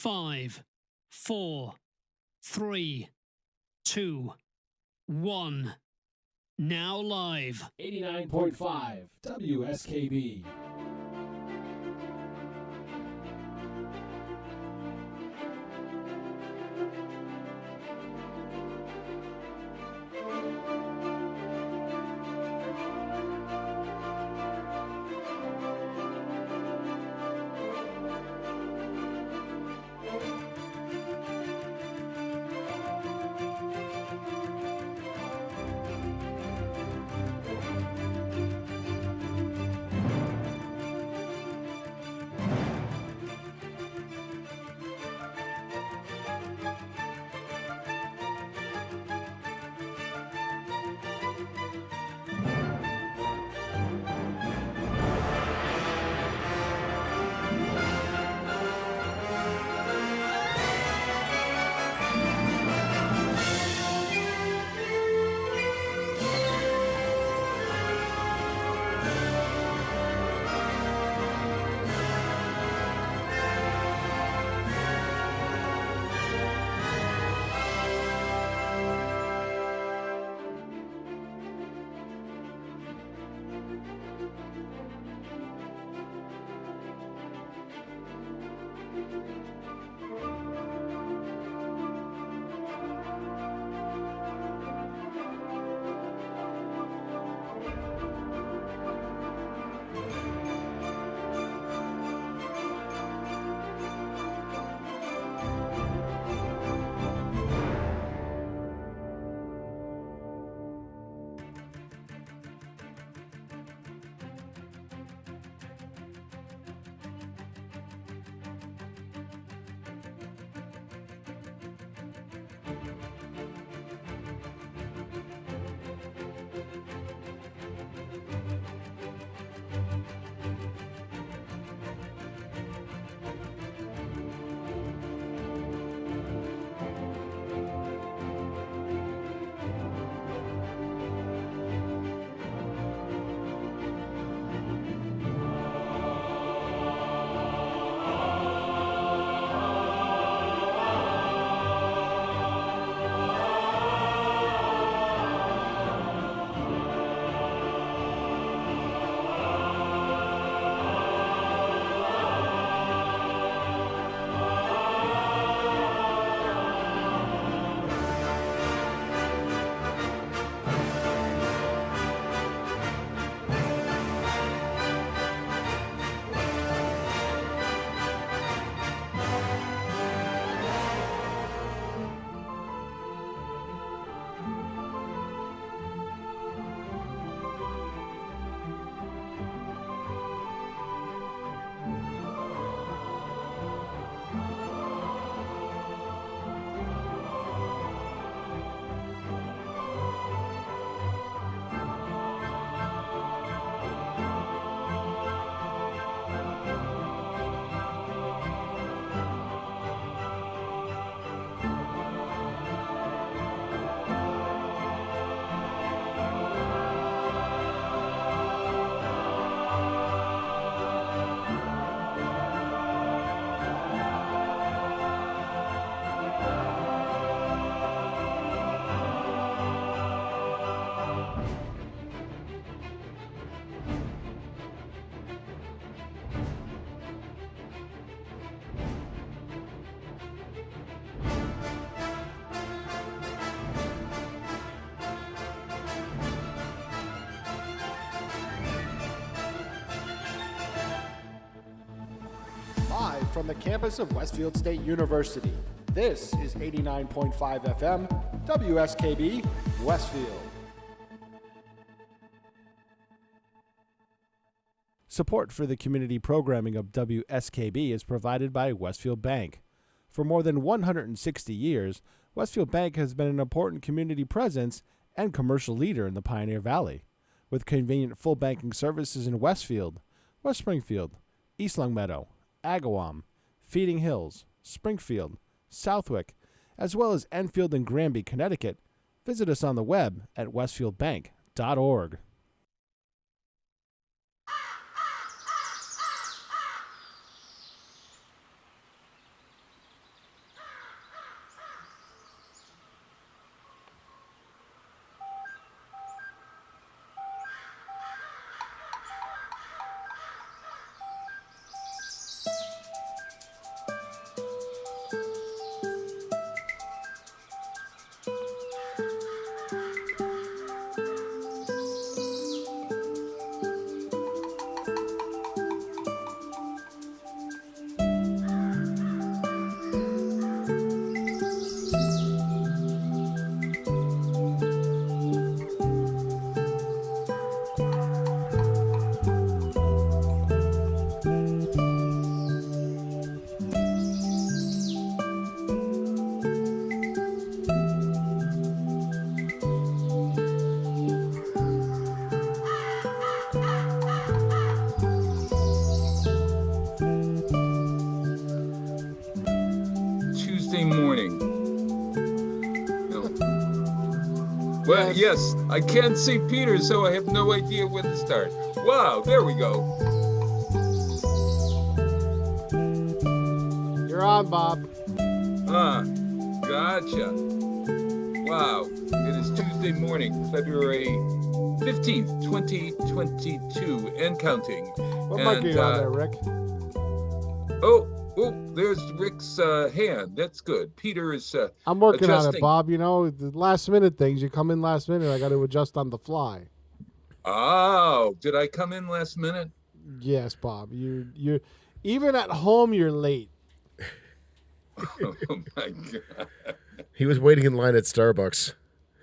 5, 4, 3, 2, 1. Now live. 89.5 WSKB. Live from the campus of Westfield State University, this is 89.5 FM, WSKB, Westfield. Support for the community programming of WSKB is provided by Westfield Bank. For more than 160 years, Westfield Bank has been an important community presence and commercial leader in the Pioneer Valley, with convenient full banking services in Westfield, West Springfield, East Longmeadow, Agawam, Feeding Hills, Springfield, Southwick, as well as Enfield and Granby, Connecticut. Visit us on the web at westfieldbank.org. Tuesday morning. No. Well, yes, I can't see Peter, so I have no idea when to start. Wow, there we go. You're on, Bob. Gotcha. Wow, it is Tuesday morning, February 15th, 2022, and counting. What mic are you on there, Rick? Oh, there's Rick's hand. That's good. Peter is I'm working on adjusting. it, Bob. You know, the last minute things. You come in last minute, I got to adjust on the fly. Oh, did I come in last minute? Yes, Bob. You're even at home, you're late. Oh my God. He was waiting in line at Starbucks.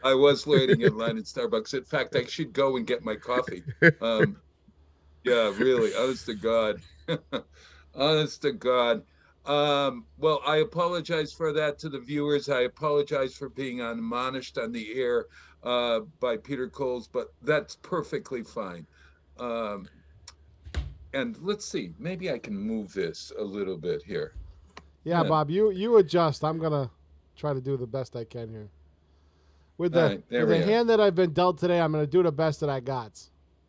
I was waiting in line at Starbucks. In fact, I should go and get my coffee. Yeah, really, honest to God. Honest to God. Well, I apologize for that to the viewers. I apologize for being admonished on the air by Peter Coles, but that's perfectly fine. And let's see, maybe I can move this a little bit here. Yeah, Bob, you adjust. I'm going to try to do the best I can here. With the, right, with the hand that I've been dealt today, I'm going to do the best that I got.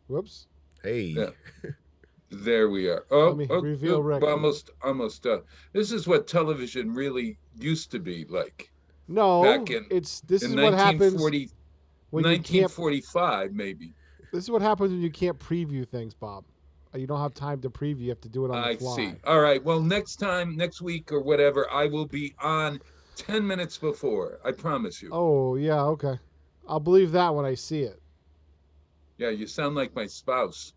Whoops. Hey. Yeah. There we are. Oh, reveal Rick. Almost. This is what television really used to be like. No, back in this is what happens when 1945, maybe. This is what happens when you can't preview things, Bob. You don't have time to preview. You have to do it on the fly. I see. All right. Well, next week or whatever, I will be on 10 minutes before. I promise you. Oh, yeah, okay. I'll believe that when I see it. Yeah, you sound like my spouse.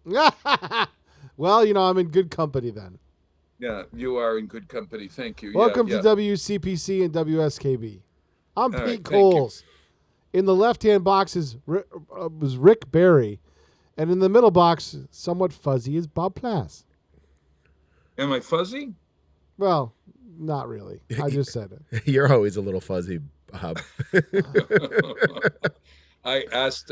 Well, you know, I'm in good company then. Yeah, you are in good company. Thank you. Welcome yeah. to WCPC and WSKB. I'm All Pete right, Coles. In the left-hand box was Rick Barry. And in the middle box, somewhat fuzzy, is Bob Plass. Am I fuzzy? Well, not really. I just said it. You're always a little fuzzy, Bob. I asked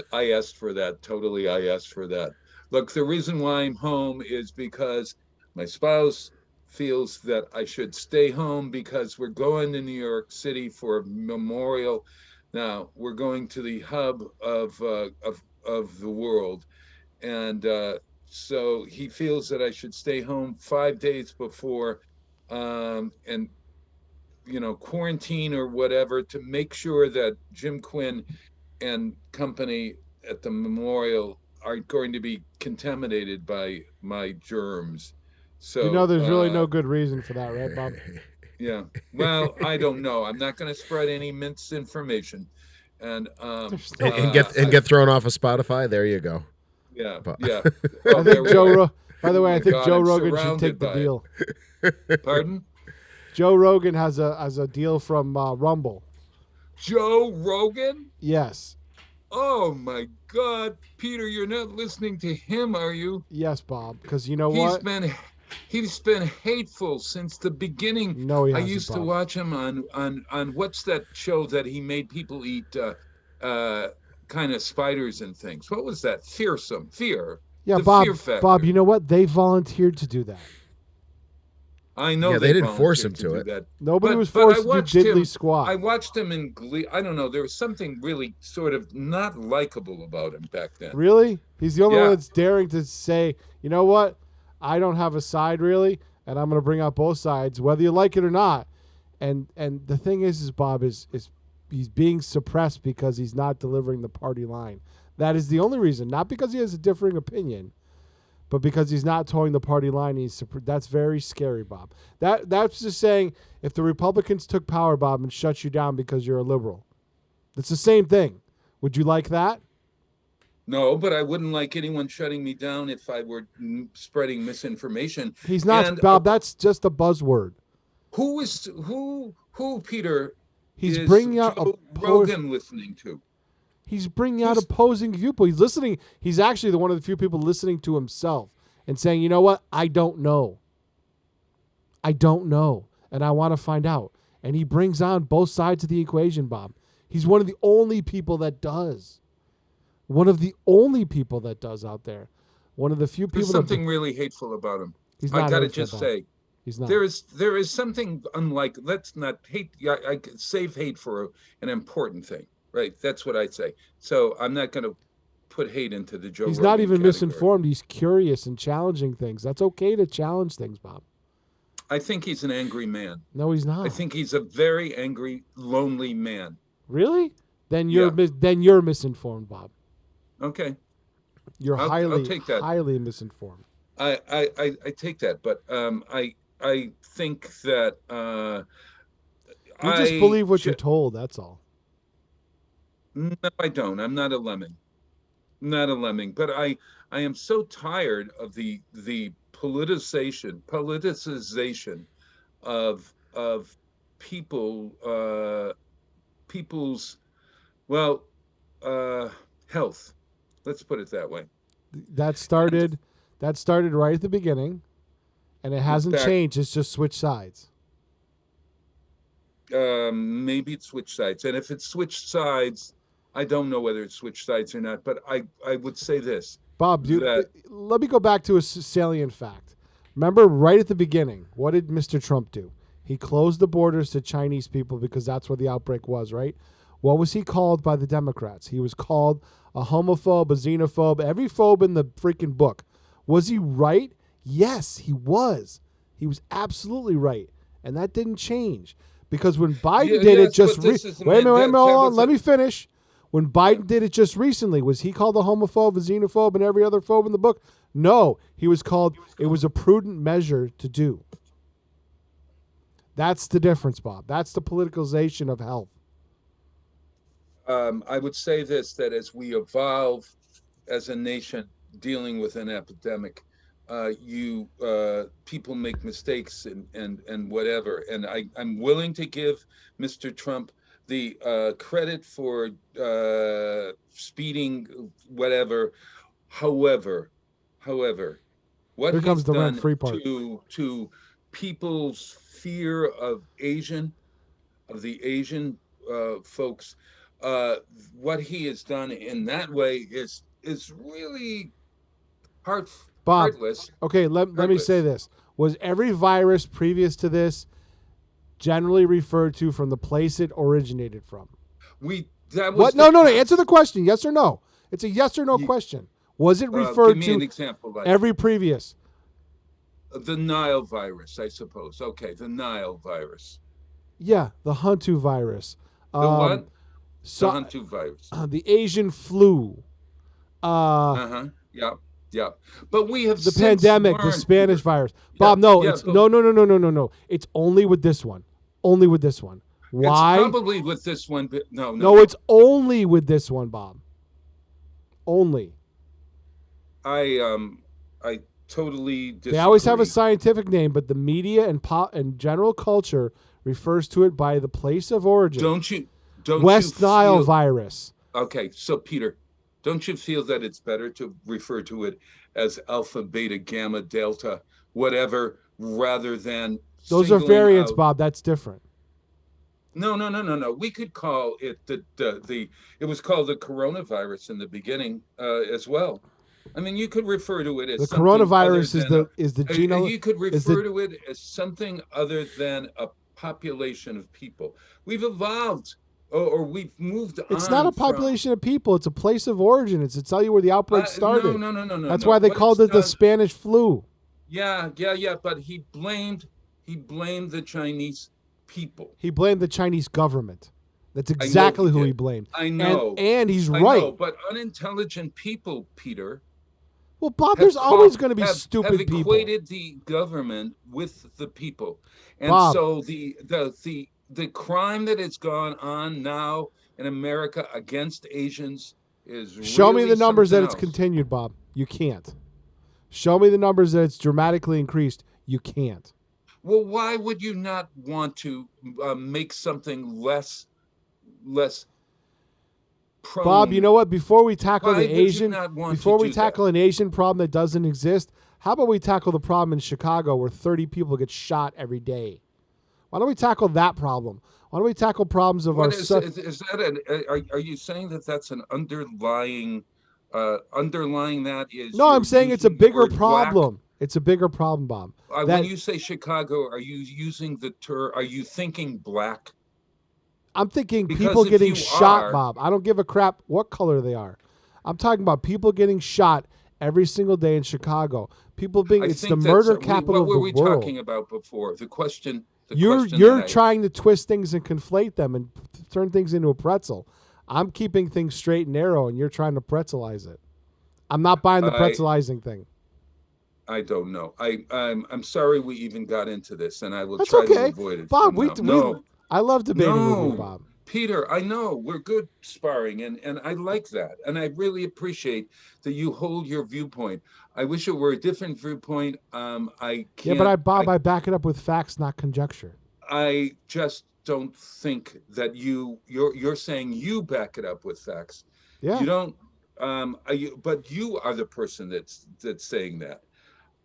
for that. Totally, I asked for that. Look, the reason why I'm home is because my spouse feels that I should stay home because we're going to New York City for a memorial. Now, we're going to the hub of the world. And so he feels that I should stay home 5 days before and, you know, quarantine or whatever to make sure that Jim Quinn and company at the memorial aren't going to be contaminated by my germs. So you know there's really no good reason for that, right, Bob? Yeah. Well, I don't know. I'm not going to spread any misinformation. And get thrown off of Spotify. There you go. Yeah. But, Yeah. I think by the way, Oh I think God, Joe I'm Rogan should surrounded take the by deal. Pardon? Joe Rogan has a deal from Rumble. Joe Rogan? Yes. Oh my God, Peter, you're not listening to him, are you? Yes, Bob. Because you know what? He's been hateful since the beginning. No, he I hasn't, used to Bob. watch him on what's that show that he made people eat kind of spiders and things. What was that? Fear. Yeah, The Bob. Fear Factor. Bob, you know what? They volunteered to do that. I know. Yeah, they didn't force him volunteered to do it. that. Nobody was But forced I to watched do diddly him. squat. I watched him in Glee. I don't know. There was something really sort of not likable about him back then. Really? He's the only Yeah. one that's daring to say, you know what? I don't have a side really, and I'm going to bring out both sides, whether you like it or not. And the thing is Bob, is he's being suppressed because he's not delivering the party line. That is the only reason, not because he has a differing opinion, but because he's not towing the party line. That's very scary, Bob. That's just saying if the Republicans took power, Bob, and shut you down because you're a liberal. It's the same thing. Would you like that? No, but I wouldn't like anyone shutting me down if I were spreading misinformation. He's not, And, Bob. That's just a buzzword. Who, Peter? He's is bringing out Joe Rogan listening to? He's bringing out opposing viewpoints. He's listening. He's actually one of the few people listening to himself and saying, you know what? I don't know. I don't know. And I want to find out. And he brings on both sides of the equation, Bob. He's one of the only people that does. One of the only people that does out there. One of the few people. There's something really hateful about him. He's I not gotta hateful, just Bob. say, He's not. There is something unlike. Let's not hate. I save hate for an important thing, right? That's what I'd say. So I'm not going to put hate into the Joe. He's Rogan not even category. misinformed. He's curious and challenging things. That's okay to challenge things, Bob. I think he's an angry man. No, he's not. I think he's a very angry, lonely man. Really? Then you're misinformed, Bob. Okay. You're I'll take that. highly misinformed. I take that, but I think that You just believe what you're told. That's all. No, I don't. I'm not a lemming. Not a lemming. But I am so tired of the politicization of people's health. Let's put it that way. That started right at the beginning, and it hasn't changed. It's just switched sides. Maybe it's switched sides, and if it's switched sides, I don't know whether it's switched sides or not. But I would say this, Bob. Let me go back to a salient fact. Remember, right at the beginning, what did Mr. Trump do? He closed the borders to Chinese people because that's where the outbreak was, right? What was he called by the Democrats? He was called a homophobe, a xenophobe, every phobe in the freaking book. Was he right? Yes, he was. He was absolutely right. And that didn't change. Because when Biden did it just... Wait a minute, hold on. Let me finish. When Biden did it just recently, was he called a homophobe, a xenophobe, and every other phobe in the book? No. He was called... It was a prudent measure to do. That's the difference, Bob. That's the politicalization of health. I would say this, that as we evolve as a nation dealing with an epidemic, people make mistakes and whatever. And I'm willing to give Mr. Trump the credit for speeding whatever. However, what Here comes he's the done rent-free part. to people's fear of the Asian folks, what he has done in that way is really heartless. Okay, let me say this. Was every virus previous to this generally referred to from the place it originated from? What? No. Answer the question. Yes or no? It's a yes or no question. Was it referred give me to an example, like every previous? The Nile virus, I suppose. Okay, the Nile virus. Yeah, the Hantu virus. The what? The Hantu virus. The Asian flu. Yeah. But we have the pandemic, the Spanish virus. Bob, no, it's no. It's only with this one. Only with this one. Why? It's probably with this one, but no. No, it's only with this one, Bob. Only. I totally disagree. They always have a scientific name, but the media and general culture refers to it by the place of origin. Don't West Nile virus. Okay, so Peter, don't you feel that it's better to refer to it as alpha, beta, gamma, delta, whatever, rather than those are variants, Bob? That's different. No. We could call it it was called the coronavirus in the beginning as well. I mean, you could refer to it as the coronavirus is the genome. You could refer to it as something other than a population of people. We've evolved, or we've moved on. It's not a population of people. It's a place of origin. It's to tell you where the outbreak started. No. That's why they called it the Spanish flu. Yeah. But he blamed the Chinese people. He blamed the Chinese government. That's exactly who he blamed. I know. And he's right. Know, but unintelligent people, Peter. Well, Bob, there's always going to be stupid people. Have equated the government with the people. And Bob, so the crime that has gone on now in America against Asians is show me the numbers that it's else. Continued, Bob. You can't. Show me the numbers that it's dramatically increased. You can't. Well, why would you not want to make something less prone? Bob, you know what? Before we tackle Why the Asian, before we tackle an Asian problem that doesn't exist, how about we tackle the problem in Chicago where 30 people get shot every day? Why don't we tackle that problem? Why don't we tackle problems of are you saying that that's an underlying that is? No, I'm saying it's a bigger problem. It's a bigger problem, Bob. When you say Chicago, are you using the term? Are you thinking black? I'm thinking Because people if getting you shot, are- Bob. I don't give a crap what color they are. I'm talking about people getting shot every single day in Chicago. People being, it's the murder capital of the world. What were we talking about before? The question. You're trying to twist things and conflate them and turn things into a pretzel. I'm keeping things straight and narrow, and you're trying to pretzelize it. I'm not buying the pretzelizing thing. I don't know. I'm sorry we even got into this, and I will That's try okay. to avoid it. Bob, No. I love debating with you, Bob. Peter, I know we're good sparring, and I like that, and I really appreciate that you hold your viewpoint. I wish it were a different viewpoint. I can't. Yeah, but I back it up with facts, not conjecture. I just don't think that you're saying you back it up with facts. Yeah. You don't. But you are the person that's saying that.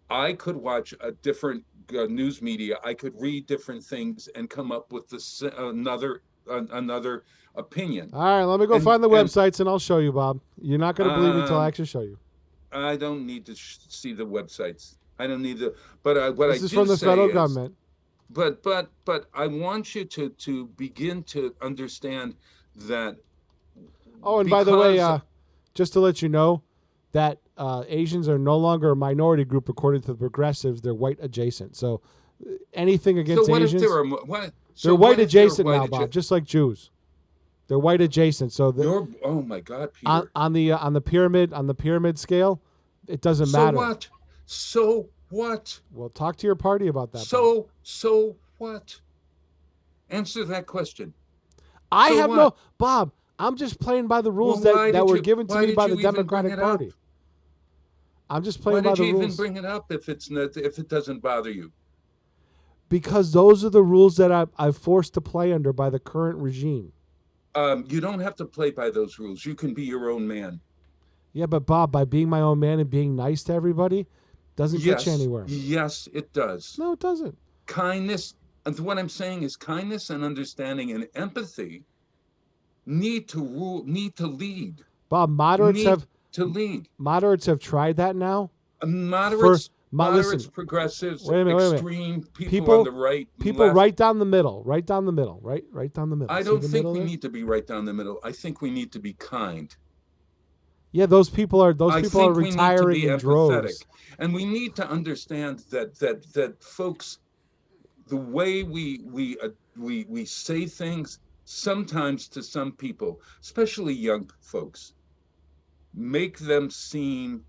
I could watch a different news media. I could read different things and come up with another opinion. All right, let me go find the websites and I'll show you, Bob. You're not going to believe me until I actually show you. I don't need to see the websites. I don't need to. But what this is from the federal government. But I want you to begin to understand that. Oh, and by the way, just to let you know that Asians are no longer a minority group according to the progressives. They're white adjacent. So anything against Asians, they're white adjacent now, Bob, just like Jews. They're white adjacent. So oh my God, Peter. On the pyramid scale, it doesn't matter. So what? Well, talk to your party about that. So what? Answer that question. Bob. I'm just playing by the rules that were given to me by the Democratic Party. I'm just playing by the rules. Why did you even bring it up if it doesn't bother you? Because those are the rules that I'm forced to play under by the current regime. You don't have to play by those rules. You can be your own man. Yeah, but Bob, by being my own man and being nice to everybody, doesn't get you anywhere. Yes, it does. No, it doesn't. Kindness, and what I'm saying is kindness and understanding and empathy need to lead. Bob, moderates have tried that now. Moderates, progressives, extreme people on the right. People right down the middle. Right down the middle. Right down the middle. I don't think we need to be right down the middle. I think we need to be kind. Yeah, those people are retiring in droves. And we need to understand that folks, the way we say things sometimes to some people, especially young folks, make them seem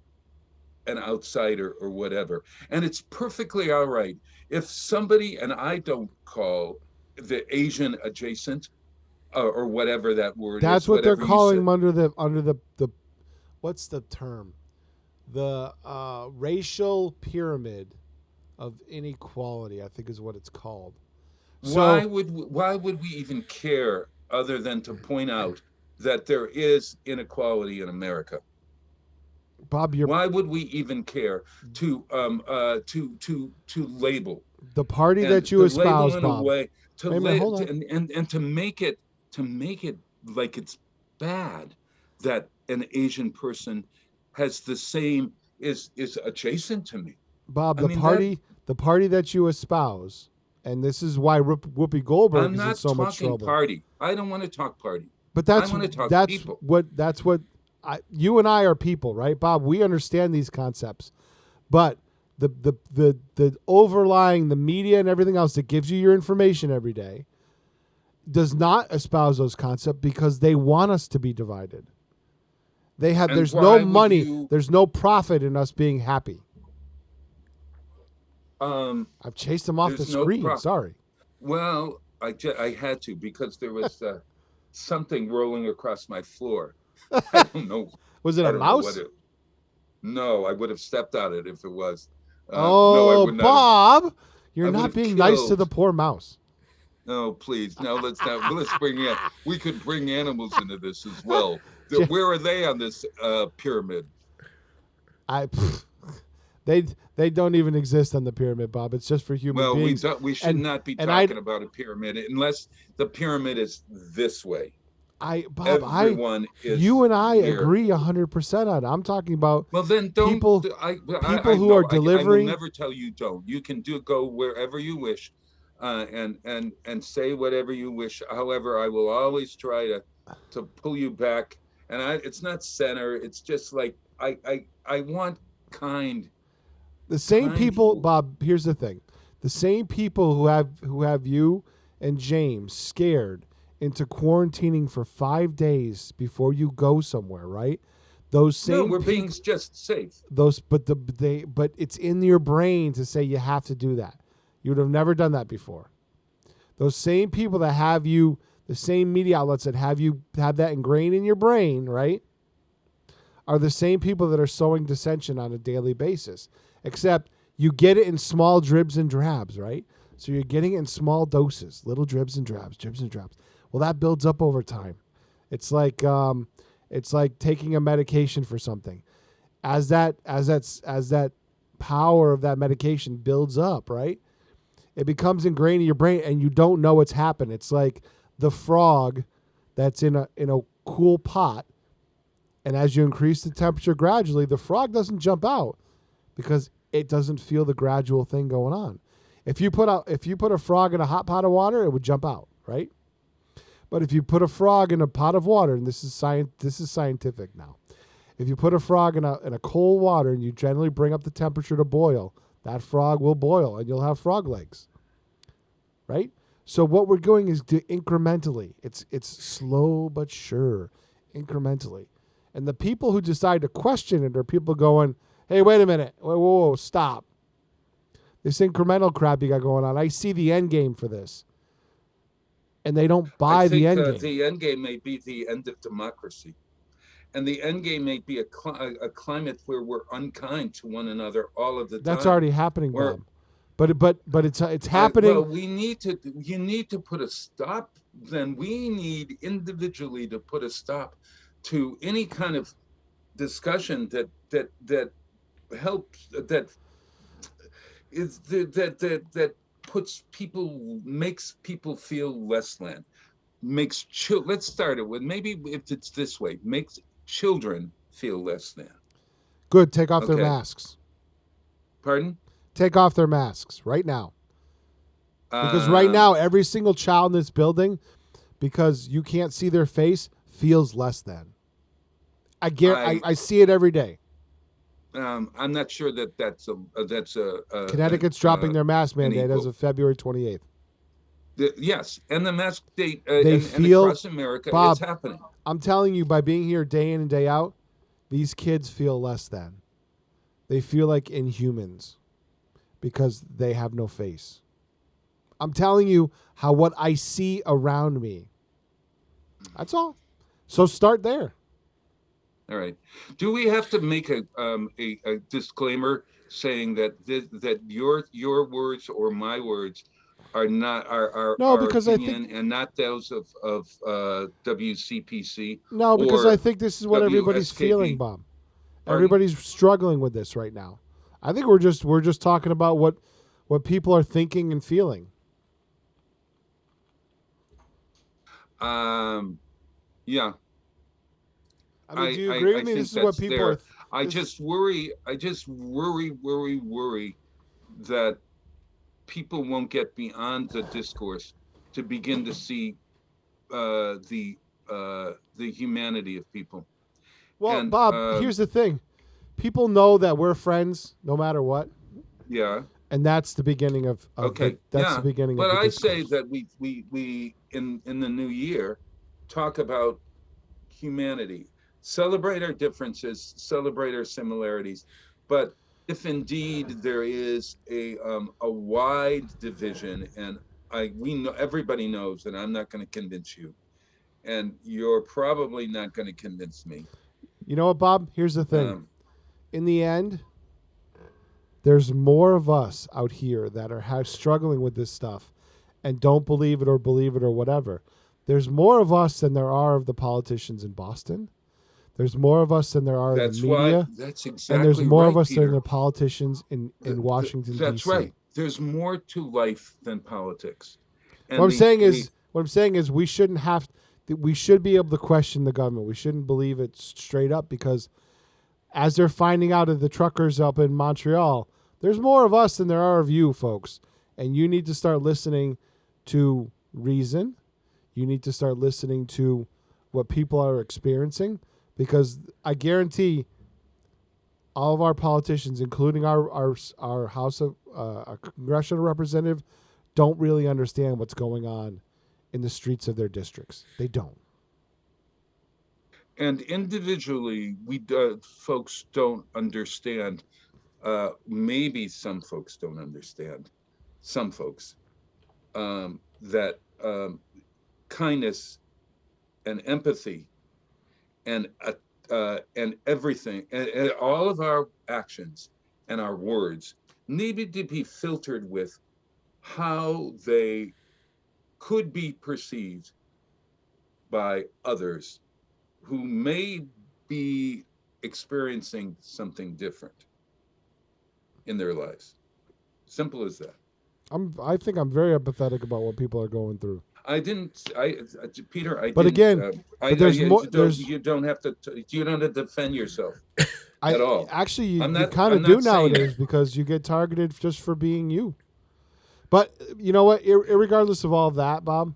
an outsider or whatever. And it's perfectly all right if somebody, and I don't call the Asian adjacent or whatever that word is. That's what they're calling them under the what's the term? The racial pyramid of inequality, I think is what it's called. Why would we even care other than to point out that there is inequality in America? Bob, why would we even care to label the party that you espouse, Bob? And to make it like it's bad that an Asian person has the same is adjacent to me. Bob, the party that you espouse, and this is why Whoopi Goldberg is in so much trouble. Party. I don't want to talk party. But I want to talk people. You and I are people, right, Bob? We understand these concepts, but the overlying, the media and everything else that gives you your information every day does not espouse those concepts because they want us to be divided. There's no money, there's no profit in us being happy. I've chased them off the screen. Sorry. Well, I had to because there was something rolling across my floor. I don't know. Was it a mouse? No, I would have stepped on it if it was. No, I would not. Bob, you're not being nice to the poor mouse. No, please. No, let's bring in. We could bring animals into this as well. Where are they on this pyramid? They don't even exist on the pyramid, Bob. It's just for human beings. We should not be talking about a pyramid unless the pyramid is this way. Bob, everyone is you and I here. agree 100% on it. I'm talking about Well, then don't. people who are I delivering. will never tell you don't. You can go wherever you wish, and say whatever you wish. However, I will always try to pull you back. And it's not center. It's just like I want kind. The same kind people, Bob, here's the thing. The same people who have you and James scared into quarantining for 5 days before you go somewhere, right? Those same No, we're being just safe. but it's in your brain to say you have to do that. You would have never done that before. Those same people that have you, the same media outlets that have you have that ingrained in your brain, right, are the same people that are sowing dissension on a daily basis. Except you get it in small dribs and drabs, right? So you're getting it in small doses, little dribs and drabs. Well, that builds up over time. It's like taking a medication for something. As that power of that medication builds up, right? It becomes ingrained in your brain, and you don't know what's happened. It's like the frog that's in a cool pot, and as you increase the temperature gradually, the frog doesn't jump out because it doesn't feel the gradual thing going on. If you put a frog in a hot pot of water, it would jump out, right? But if you put a frog in a pot of water, and this is scientific now, if you put a frog in a cold water and you generally bring up the temperature to boil, that frog will boil and you'll have frog legs, right? So what we're doing is incrementally. It's slow but sure, incrementally. And the people who decide to question it are people going, hey, wait a minute, whoa, stop. This incremental crap you got going on, I see the end game for this. And they don't buy the end game. The end game may be the end of democracy. And the end game may be a climate where we're unkind to one another all of the time. That's already happening, Bob. But it's happening. Well, you need to put a stop. Then we need individually to put a stop to any kind of discussion that helps, that makes people feel less than, let's start it with, maybe if it's this way, makes children feel less than. Good. Take off their masks. Pardon? Take off their masks right now. Because right now, every single child in this building, because you can't see their face, feels less than. I see it every day. I'm not sure that's a Connecticut's dropping their mask mandate as of February 28th. Yes, and the mask date they feel, across America, Bob, it's happening. I'm telling you, by being here day in and day out, these kids feel less than. They feel like inhumans because they have no face. I'm telling you what I see around me. That's all. So start there. All right. Do we have to make a disclaimer saying that that your words or my words are not our because opinion, I think, and not those of WCPC? No, because I think this is what everybody's WSKB. feeling, Bob. Pardon? Everybody's struggling with this right now. I think we're just talking about what people are thinking and feeling. Yeah. I mean, do you agree with me? This is what people are. I just worry that people won't get beyond the discourse to begin to see the humanity of people. Well, and, Bob, here's the thing: people know that we're friends no matter what. Yeah. And that's the beginning of okay. That's the beginning. But of the I discourse. say that we in the new year talk about humanity. Celebrate our differences, celebrate our similarities, but if indeed there is a wide division, and we know, everybody knows that I'm not going to convince you, and you're probably not going to convince me. You know what, Bob? Here's the thing. In the end, there's more of us out here that are struggling with this stuff and don't believe it or whatever. There's more of us than there are of the politicians in Boston. There's more of us than there are in the media. That's exactly right, and there's more of us Peter. than the politicians in Washington, D.C. That's right. There's more to life than politics. And what I'm saying is we shouldn't have. we should be able to question the government. We shouldn't believe it straight up, because as they're finding out of the truckers up in Montreal, there's more of us than there are of you, folks. And you need to start listening to reason. You need to start listening to what people are experiencing, because I guarantee all of our politicians, including our House of our congressional representative, don't really understand what's going on in the streets of their districts. They don't. And individually, folks don't understand. Maybe some folks don't understand. Some folks that kindness and empathy and everything and all of our actions and our words needed to be filtered with how they could be perceived by others who may be experiencing something different in their lives. Simple as that. I think I'm very empathetic about what people are going through. Peter, I But didn't. again, but there's more. You don't have to defend yourself I at all. actually you I'm kind of not do saying nowadays, that. because you get targeted just for being you. But you know what? Irregardless of all of that, Bob,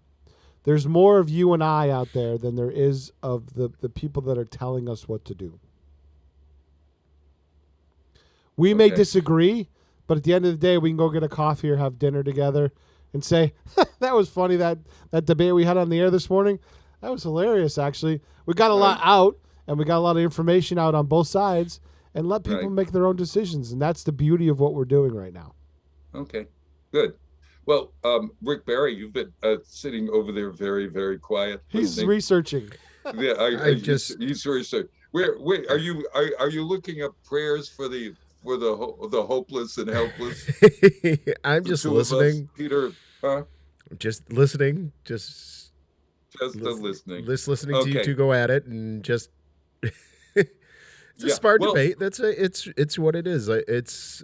there's more of you and I out there than there is of the people that are telling us what to do. We may Okay. disagree, but at the end of the day, we can go get a coffee or have dinner together and say, that was funny, that debate we had on the air this morning. That was hilarious, actually. We got a lot out, and we got a lot of information out on both sides, and let people Right. make their own decisions. And that's the beauty of what we're doing right now. Okay, good. Well, Rick Barry, you've been sitting over there very, very quiet. He's listening. researching. Yeah, just- he's research. Where are you looking up prayers for the hopeless and helpless? I'm The just two of us, listening. Peter. Huh? Just listening. Just Listening. listening to you Okay. two go at it, and just it's a Yeah, smart well- debate. It's what it is. It's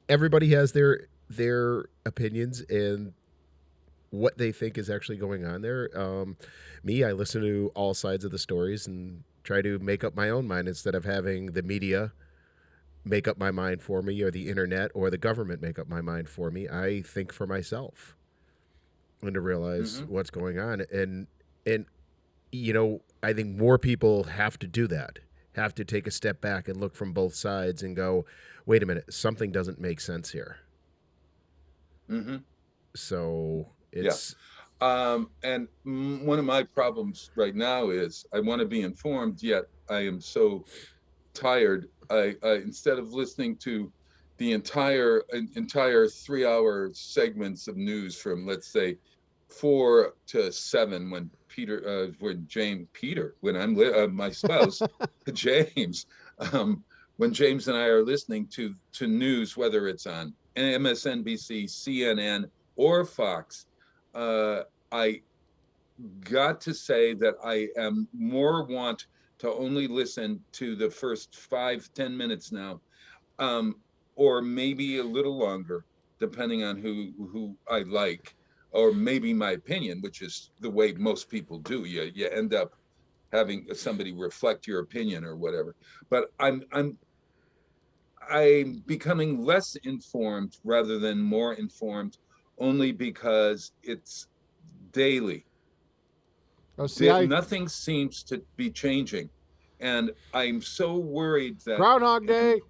everybody has their opinions and what they think is actually going on there. Me, I listen to all sides of the stories and try to make up my own mind instead of having the media make up my mind for me, or the internet or the government make up my mind for me. I think for myself and to realize what's going on. And you know, I think more people have to do that, have to take a step back and look from both sides and go, wait a minute, something doesn't make sense here. Mm-hmm. So it's And one of my problems right now is I want to be informed, yet I am so tired. I instead of listening to the entire 3-hour segments of news from, let's say, 4 to 7, when my spouse James, when James and I are listening to news, whether it's on MSNBC, CNN, or Fox, I got to say that I am more want to only listen to the first 5-10 minutes now, or maybe a little longer, depending on who I like, or maybe my opinion, which is the way most people do. You end up having somebody reflect your opinion or whatever. But I'm becoming less informed rather than more informed, only because it's daily. Oh, see, Nothing seems to be changing, and I'm so worried that Groundhog Day.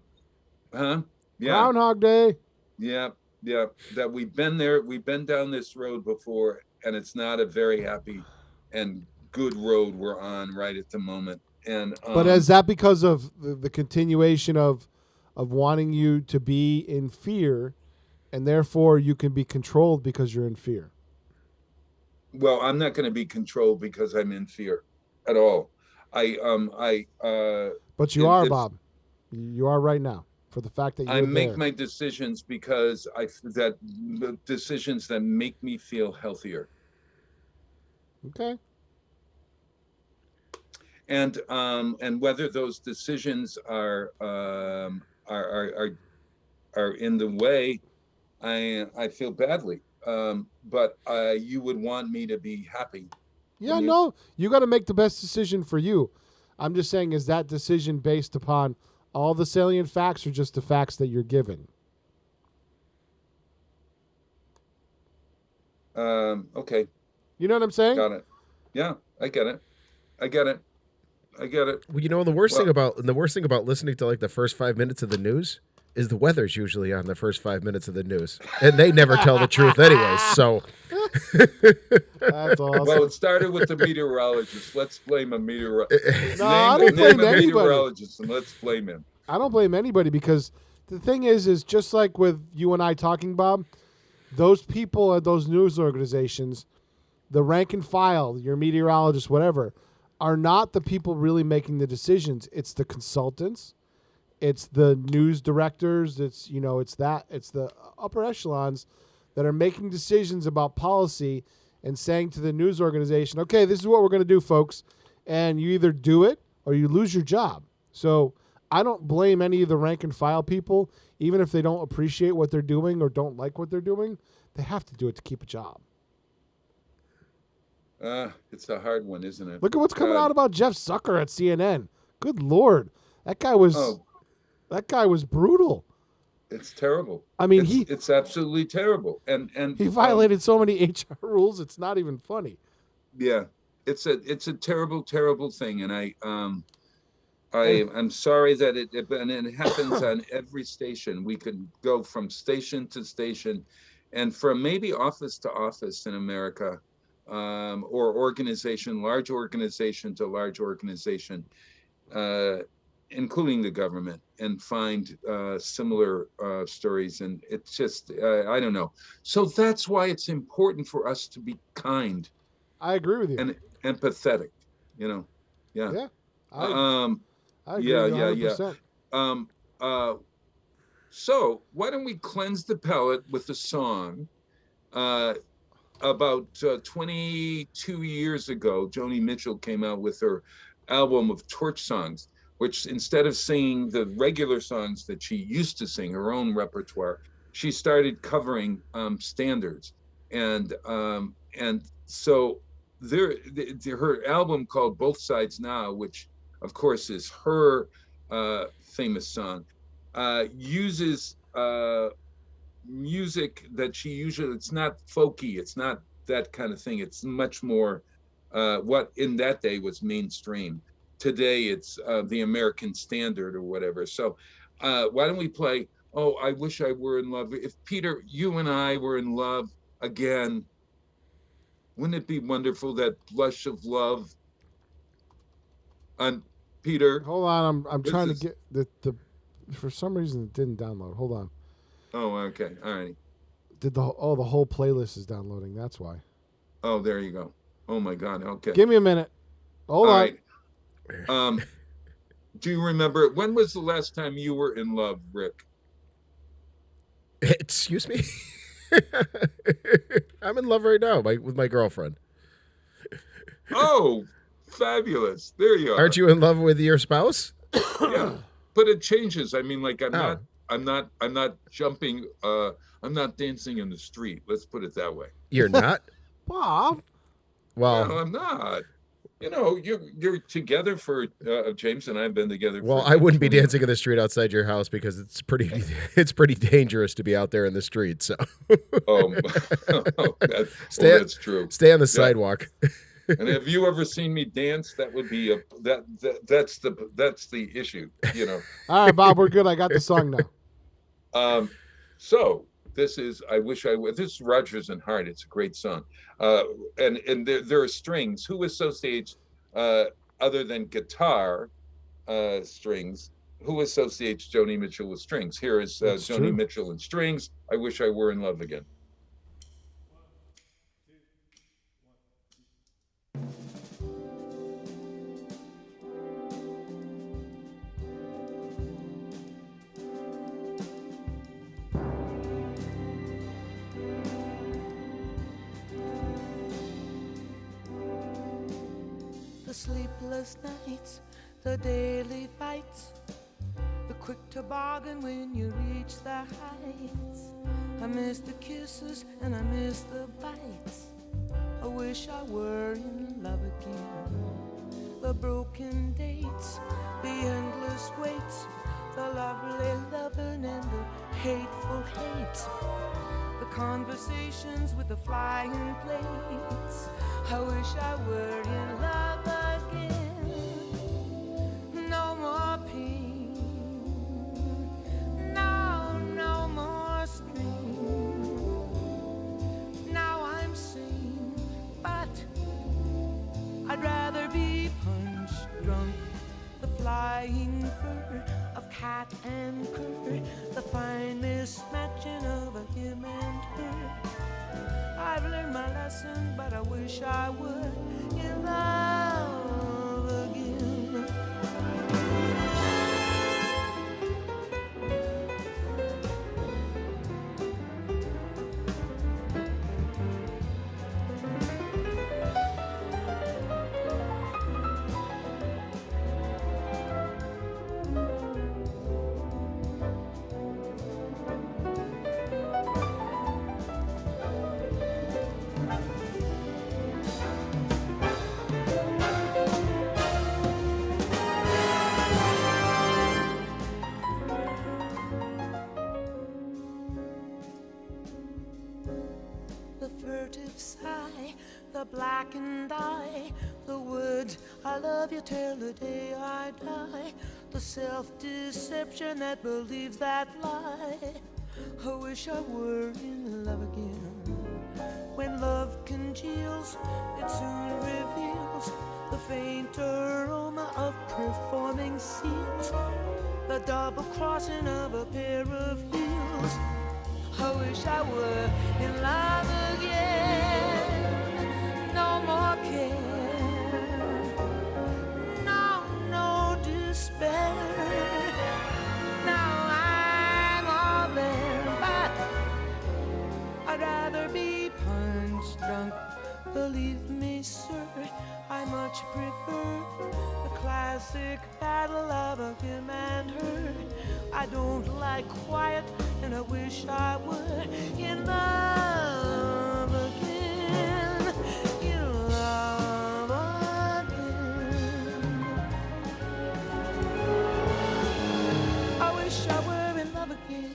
Yeah, Groundhog Day. yeah, that we've been down this road before, and it's not a very happy and good road we're on right at the moment. And But is that because of the continuation of wanting you to be in fear, and therefore you can be controlled because you're in fear? well, I'm not going to be controlled because I'm in fear at all. But you are, it's- Bob. You are right now, for the fact that you're I make there. my decisions because the decisions that make me feel healthier. Okay. And whether those decisions are in the way, I feel badly. But you would want me to be happy, Yeah, no, you got to make the best decision for you. I'm just saying, is that decision based upon all the salient facts or just the facts that you're given? Okay. You know what I'm saying? Got it. Yeah, I get it. I get it. I get it. Well, you know, the worst thing about listening to like the first 5 minutes of the news is the weather's usually on the first 5 minutes of the news, and they never tell the truth anyways. So That's awesome. Well, it started with the meteorologist. Let's blame a meteorologist. No, I don't blame a anybody. meteorologist and let's blame him. I don't blame anybody because the thing is just like with you and I talking, Bob, those people at those news organizations, the rank and file, your meteorologist, whatever, are not the people really making the decisions. It's the consultants. It's the news directors. It's the upper echelons that are making decisions about policy and saying to the news organization, okay, this is what we're going to do, folks. And you either do it or you lose your job. So I don't blame any of the rank and file people, even if they don't appreciate what they're doing or don't like what they're doing. They have to do it to keep a job. It's a hard one, isn't it? Look at what's coming out about Jeff Zucker at CNN. Good Lord. That guy was brutal. It's terrible. I mean, it's absolutely terrible. And he violated so many HR rules. It's not even funny. Yeah, it's a terrible, terrible thing. And I'm sorry that it happens on every station. We could go from station to station and from maybe office to office in America, or large organization to large organization, including the government, and find similar stories. And it's just, I don't know. So that's why it's important for us to be kind. I agree with you. And empathetic, Yeah. Yeah. I agree with you 100%. So why don't we cleanse the palate with a song? About 22 years ago, Joni Mitchell came out with her album of torch songs, which instead of singing the regular songs that she used to sing, her own repertoire, she started covering standards. And so her album called Both Sides Now, which of course is her famous song, uses music that she usually, it's not folky, it's not that kind of thing. It's much more what in that day was mainstream. Today it's the American standard or whatever. So why don't we play Oh, I Wish I Were in Love. If Peter, you and I were in love again, wouldn't it be wonderful, that blush of love? On Peter, hold on, I'm trying to get the for some reason it didn't download. Hold on. Oh, okay. All right. The whole playlist is downloading. That's why. Oh, there you go. Oh my God. Okay. Give me a minute. Hold on. Right. Do you remember, when was the last time you were in love, Rick? Excuse me? I'm in love right now with my girlfriend. Oh, fabulous. There you are. Aren't you in love with your spouse? Yeah. But it changes. I mean, like, I'm not jumping, I'm not dancing in the street. Let's put it that way. You're not? Bob. Well, no, I'm not. You're together for James and I have been together. Well, I wouldn't be dancing in the street outside your house because it's pretty dangerous to be out there in the street. So, that's true. Stay on the sidewalk. And have you ever seen me dance? That would be that's the issue. All right, Bob, we're good. I got the song now. So this is I Wish I Were. This is Rodgers and Hart. It's a great song. And there are strings. Who associates other than guitar strings? Who associates Joni Mitchell with strings? Here is Joni Mitchell and strings. I Wish I Were in Love Again. The sleepless nights, the daily fights, the quick toboggan when you reach the heights. I miss the kisses and I miss the bites. I wish I were in love again. The broken dates, the endless waits, the lovely loving and the hateful hate, the conversations with the flying plates. I wish I were in love again. No more pain, no more strain. Now I'm sane, but I'd rather be punch drunk. The flying fur of cat and cur, the fine mismatching of a him and her. I've learned my lesson, but I wish I would in love again. The furtive sigh, the blackened eye, the words, I love you till the day I die, the self-deception that believes that lie. I wish I were in love again. When love congeals, it soon reveals the faint aroma of performing seals, the double crossing of a pair of heels. I wish I were in love again. No more care, no despair. Now I'm all there, but I'd rather be punch drunk. Believe me, sir, I much prefer the classic battle of a him and her. I don't like quiet, and I wish I were in love again. In love again. I wish I were in love again.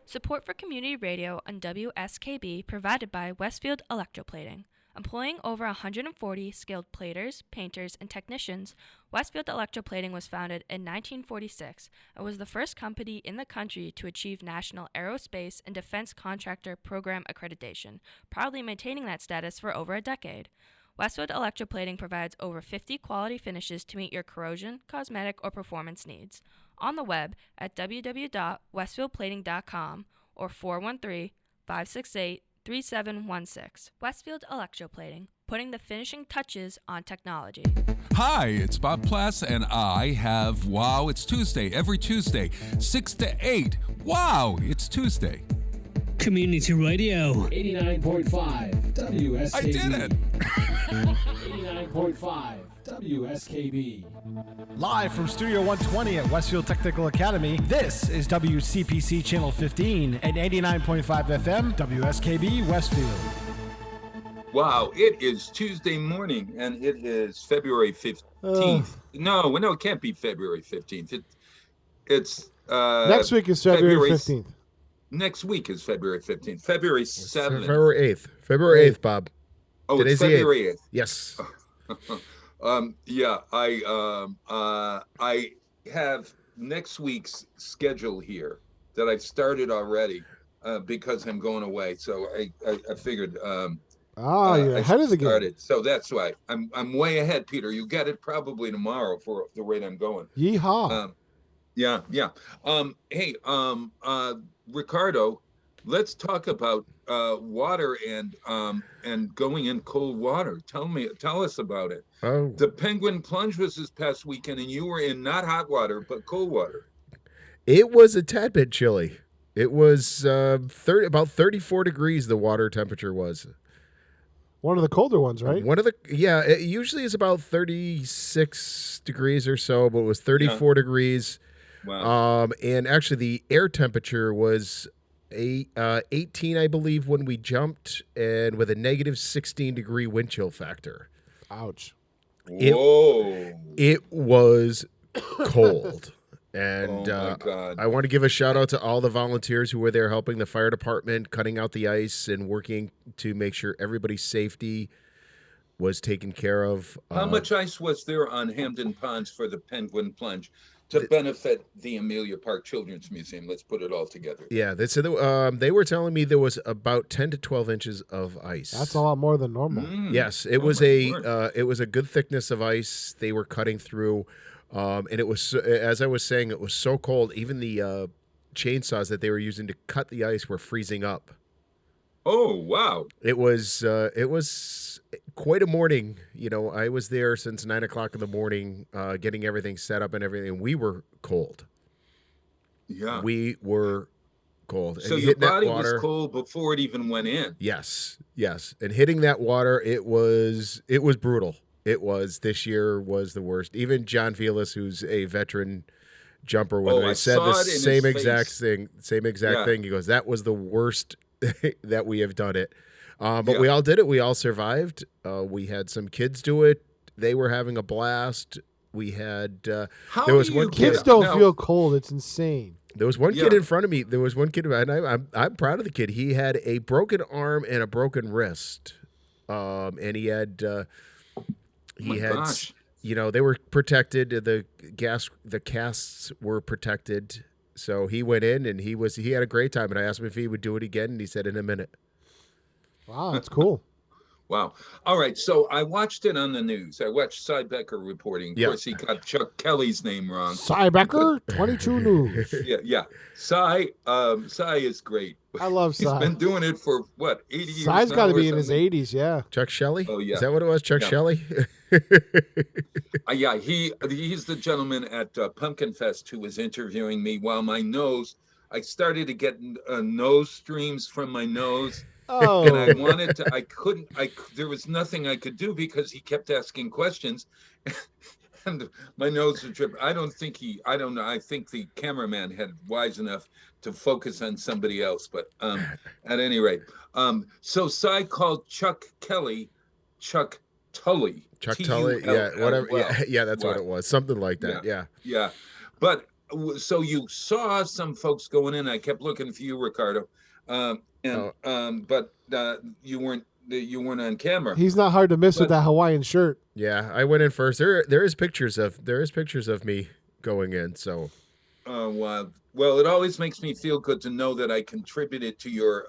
Support for community radio on WSKB provided by Westfield Electroplating. Employing over 140 skilled platers, painters, and technicians, Westfield Electroplating was founded in 1946 and was the first company in the country to achieve National Aerospace and Defense Contractor Program accreditation, proudly maintaining that status for over a decade. Westfield Electroplating provides over 50 quality finishes to meet your corrosion, cosmetic, or performance needs. On the web at www.westfieldplating.com or 413-568-3716. Westfield Electroplating, putting the finishing touches on technology. Hi, it's Bob Plass, and I have Wow, It's Tuesday, every Tuesday, 6 to 8. Wow, it's Tuesday. Community radio. 89.5 WSKB. I did it! 89.5 WSKB. Live from Studio 120 at Westfield Technical Academy, this is WCPC Channel 15 and 89.5 FM, WSKB Westfield. Wow, it is Tuesday morning, and it is February 15th. No, it can't be February 15th. It's Next week is February 15th. Next week is February 15th. February 7th. February 8th. February 8th, Bob. Oh, Today's it's the February 8th. Yes. Yeah, I have next week's schedule here that I've started already because I'm going away. So I figured You're ahead of the game. So that's why I'm way ahead, Peter. You get it probably tomorrow for the rate I'm going. Yeehaw. Yeah. Hey, Ricardo, let's talk about water and going in cold water. Tell us about it. Oh, The Penguin Plunge was this past weekend, and you were in not hot water but cold water. it was a tad bit chilly. It was about 34 degrees. The water temperature was. One of the colder ones, right? It usually is about 36 degrees or so, but it was 34 degrees. Wow. And actually the air temperature was 18, I believe, when we jumped, and with a negative 16-degree wind chill factor. Ouch. Whoa. It was cold. And Oh my God. I want to give a shout out to all the volunteers who were there helping the fire department, cutting out the ice and working to make sure everybody's safety was taken care of. How much ice was there on Hampden Ponds for the penguin plunge to benefit the Amelia Park Children's Museum? Let's put it all together. Yeah, they were telling me there was about 10 to 12 inches of ice. That's a lot more than normal. Yes, it was it was a good thickness of ice they were cutting through. And it was, as I was saying, it was so cold. Even the chainsaws that they were using to cut the ice were freezing up. Oh, wow. It was quite a morning. You know, I was there since 9 o'clock in the morning, getting everything set up and everything. We were cold. Yeah. We were cold. So and your hitting that body water, was cold before it even went in. Yes, and hitting that water, it was brutal. It was, this year was the worst. Even John Velas, who's a veteran jumper, when I said the same exact thing, he goes, that was the worst that we have done it. But we all did it. We all survived. We had some kids do it. They were having a blast. We had, there was one kid. Kids don't feel cold. It's insane. There was one kid in front of me. There was one kid, and I'm proud of the kid. He had a broken arm and a broken wrist. And he had... gosh. You know, they were protected. The casts were protected. So he went in and he had a great time. And I asked him if he would do it again, and he said in a minute. Wow, that's cool. Wow. All right. So I watched it on the news. I watched Cy Becker reporting. Of course, he got Chuck Kelly's name wrong. Cy Becker, 22 News. Yeah. Cy is great. I love Cy. He's been doing it for, 80 years Cy's got to be in something? his 80s, yeah. Chuck Shelley? Oh, yeah. Is that what it was? Chuck Shelley? Yeah, he's the gentleman at Pumpkin Fest who was interviewing me while I started to get nose streams from my nose. Oh. And I wanted to, there was nothing I could do because he kept asking questions and my nose was dripping. I don't know. I think the cameraman had wise enough to focus on somebody else, but at any rate, so Cy called Chuck Kelly, Chuck Tully. Chuck Tully, yeah, whatever. Yeah, that's what it was. Something like that, yeah. Yeah. But so you saw some folks going in. I kept looking for you, Ricardo. But you weren't on camera. He's not hard to miss with that Hawaiian shirt. Yeah, I went in first. There is pictures of me going in. So, well, it always makes me feel good to know that I contributed to your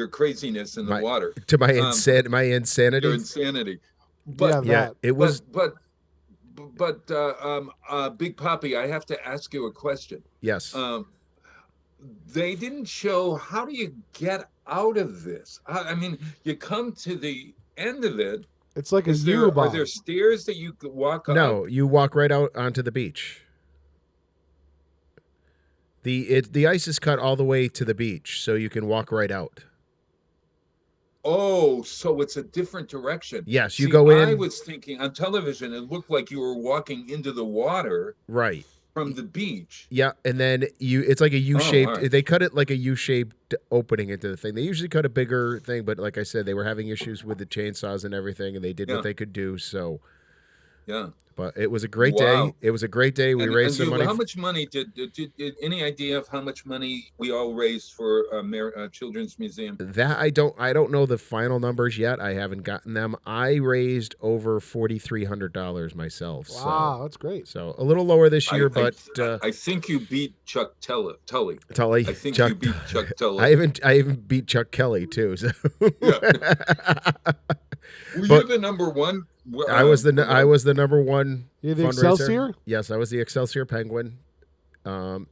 craziness in the water, to my insanity. Your insanity. But it was. But Big Poppy, I have to ask you a question. Yes. They didn't show, how do you get out of this? I mean, you come to the end of it. It's like a U-Bahn. Are there stairs that you could walk up? No, you walk right out onto the beach. The ice is cut all the way to the beach, so you can walk right out. Oh, so it's a different direction. Yes, you go in. I was thinking on television, it looked like you were walking into the water. Right. From the beach. Yeah, and then it's like a U-shaped. They cut it like a U-shaped opening into the thing. They usually cut a bigger thing, but like I said, they were having issues with the chainsaws and everything, and they did what they could do. So, yeah. But it was a great day. It was a great day. We raised some money. How much money did any idea of how much money we all raised for Children's Museum? That I don't know the final numbers yet. I haven't gotten them. I raised over $4,300 myself. Wow, that's great. So a little lower this year, but I think you beat Chuck Tully. Tully. I think you beat Chuck Tully. I even beat Chuck Kelly too. So. Were you the number one? I was the number one. You're the fundraiser. Excelsior? Yes, I was the Excelsior Penguin.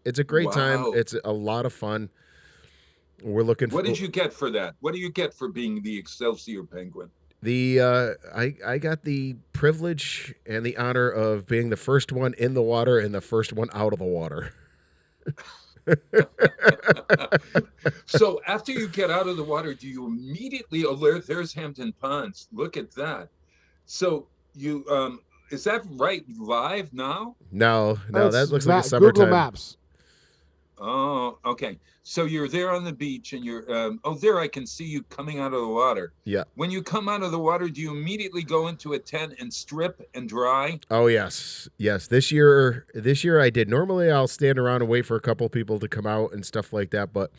It's a great time. It's a lot of fun. We're looking for. What did you get for that? What do you get for being the Excelsior Penguin? I got the privilege and the honor of being the first one in the water and the first one out of the water. So after you get out of the water, do you immediately, oh, there's Hampton Ponds. Look at that. So you, is that right live now? No, no, that That's looks like a Google summertime. Maps. Oh, okay. So you're there on the beach and you're, oh, there I can see you coming out of the water. Yeah. When you come out of the water, do you immediately go into a tent and strip and dry? Oh yes, yes. This year I did. Normally I'll stand around and wait for a couple people to come out and stuff like that, but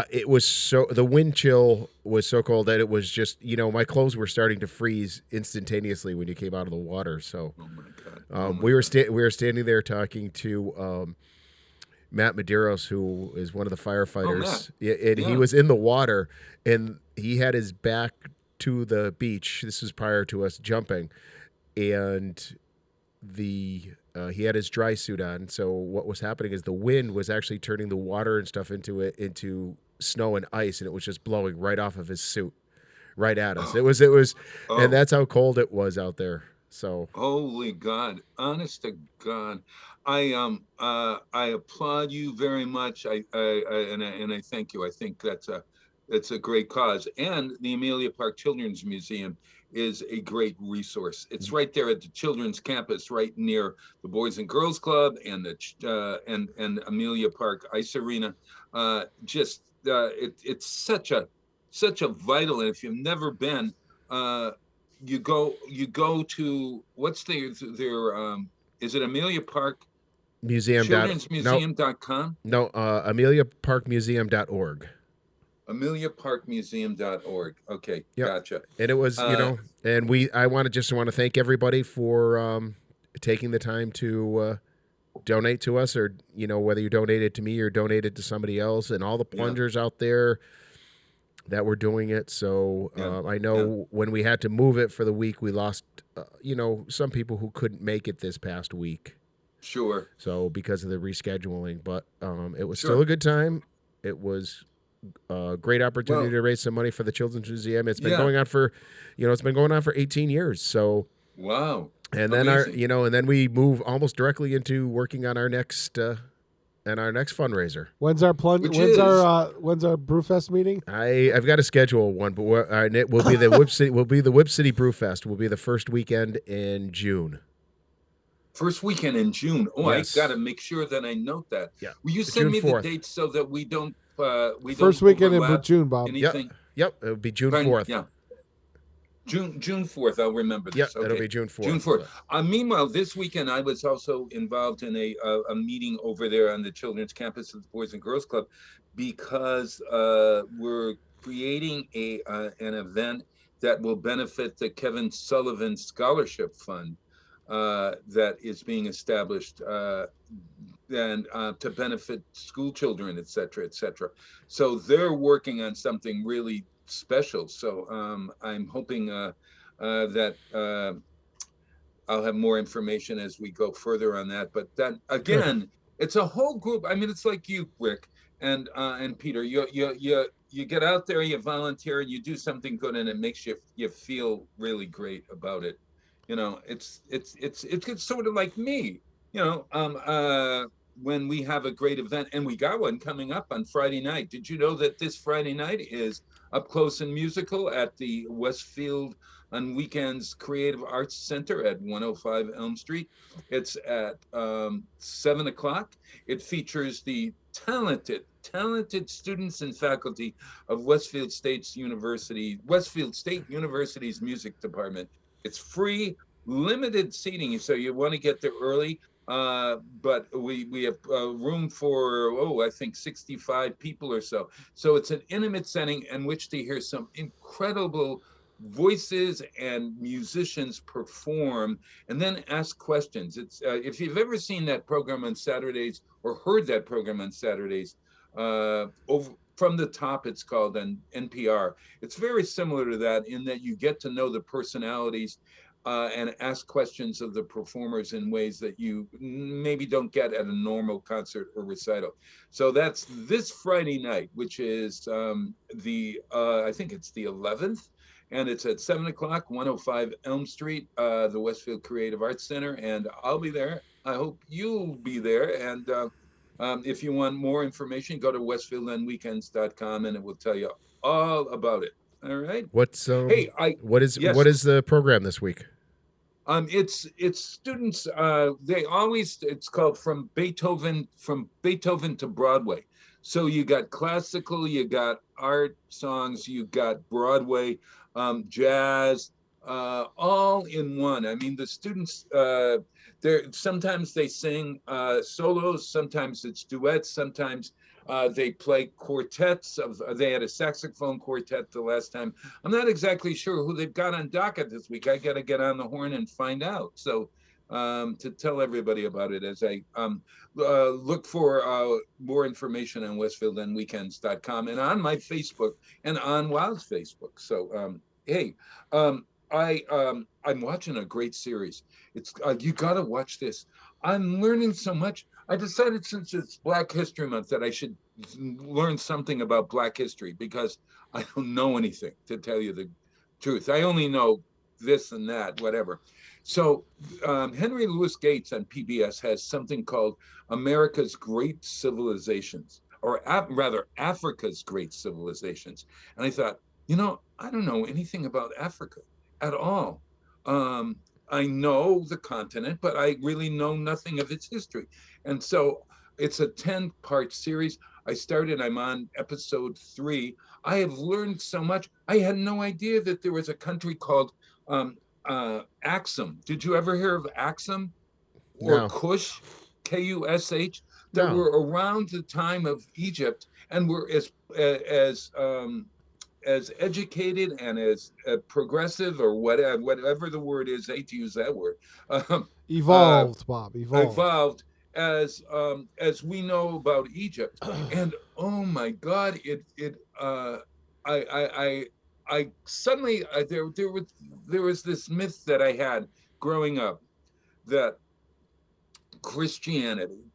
it was the wind chill was so cold that it was just my clothes were starting to freeze instantaneously when you came out of the water. So Oh my God. Oh my we were God. we were standing there talking to Matt Medeiros, who is one of the firefighters. Yeah, and he Yeah. was in the water, and he had his back to the beach. This was prior to us jumping, and he had his dry suit on. So what was happening is the wind was actually turning the water and stuff into snow and ice, and it was just blowing right off of his suit, right at us. It was, Oh, and that's how cold it was out there. So holy God, honest to God. I applaud you very much. And I thank you. I think that's a great cause. And the Amelia Park Children's Museum is a great resource. It's right there at the children's campus, right near the Boys and Girls Club and and Amelia Park Ice Arena. It's such a vital, and if you've never been, you go to what's their is it Amelia Park museum dot Children's no Museum.com? no AmeliaParkMuseum.org. AmeliaParkMuseum.org. Okay, Yep. gotcha. And it was, and I want to thank everybody for taking the time to donate to us, or whether you donated to me or donated to somebody else, and all the plungers out there that were doing it. So I know when we had to move it for the week, we lost, some people who couldn't make it this past week. Sure. So because of the rescheduling, but it was still Sure. a good time. It was a great opportunity to raise some money for the Children's Museum. It's been going on for, it's been going on for 18 years. So Wow. and then Amazing. and then we move almost directly into working on our next fundraiser. When's our Which when's our Brewfest meeting? I've got to schedule one, but it will be the Whip City Brewfest. Will be the first weekend in June. First weekend in June. Oh, Yes. I got to make sure that I note that. Yeah. Will you send June me 4th. the dates so that we don't First weekend in overlap June, Bob. anything? Yep. It'll be June Fine, 4th. Yeah. June 4th. I'll remember this. Yep. Okay. It'll be June 4th. June 4th. Meanwhile, this weekend I was also involved in a meeting over there on the children's campus of the Boys and Girls Club, because we're creating an event that will benefit the Kevin Sullivan Scholarship Fund that is being established and to benefit school children, et cetera, et cetera. So they're working on something really special. So I'm hoping that I'll have more information as we go further on that. But that again, it's a whole group. I mean, it's like you, Rick, and Peter. You get out there, you volunteer, and you do something good, and it makes you feel really great about it. It's sort of like me. When we have a great event, and we got one coming up on Friday night. Did you know that this Friday night is Up Close and Musical at the Westfield on Weekends Creative Arts Center at 105 Elm Street? It's at 7 o'clock. It features the talented students and faculty of Westfield State University's music department. It's free, limited seating, so you want to get there early. But we have room for, I think 65 people or so. So it's an intimate setting in which to hear some incredible voices and musicians perform, and then ask questions. It's if you've ever seen that program on Saturdays or heard that program on Saturdays, over from the top, it's called on NPR. It's very similar to that in that you get to know the personalities and ask questions of the performers in ways that you maybe don't get at a normal concert or recital. So that's this Friday night, which is I think it's the 11th, and it's at 7 o'clock, 105 Elm Street, the Westfield Creative Arts Center, and I'll be there. I hope you'll be there, and If you want more information, go to westfieldonweekends.com and it will tell you all about it. All right. What's Hey, what is yes. what is the program this week? It's students. It's called from Beethoven to Broadway. So you got classical, you got art songs, you got Broadway, jazz, all in one. I mean, the students, sometimes they sing solos, sometimes it's duets, sometimes they play quartets. They had a saxophone quartet the last time. I'm not exactly sure who they've got on docket this week. I got to get on the horn and find out. So to tell everybody about it as I look for more information on westfieldonweekends.com and on my Facebook and on Wild's Facebook. So, hey, I'm watching a great series. It's you got to watch this. I'm learning so much. I decided since it's Black History Month that I should learn something about Black history because I don't know anything, to tell you the truth. I only know this and that, whatever. So Henry Louis Gates on PBS has something called America's Great Civilizations, or rather Africa's Great Civilizations. And I thought, I don't know anything about Africa at all. I know the continent, but I really know nothing of its history. And so it's a 10-part series. I'm on episode 3. I have learned so much. I had no idea that there was a country called Axum. Did you ever hear of Axum or No. Kush, Kush, that No. were around the time of Egypt and were as educated and as progressive or whatever the word is, I hate to use that word. Evolved, Bob. Evolved. As we know about Egypt, and oh my God, I suddenly there was this myth that I had growing up that Christianity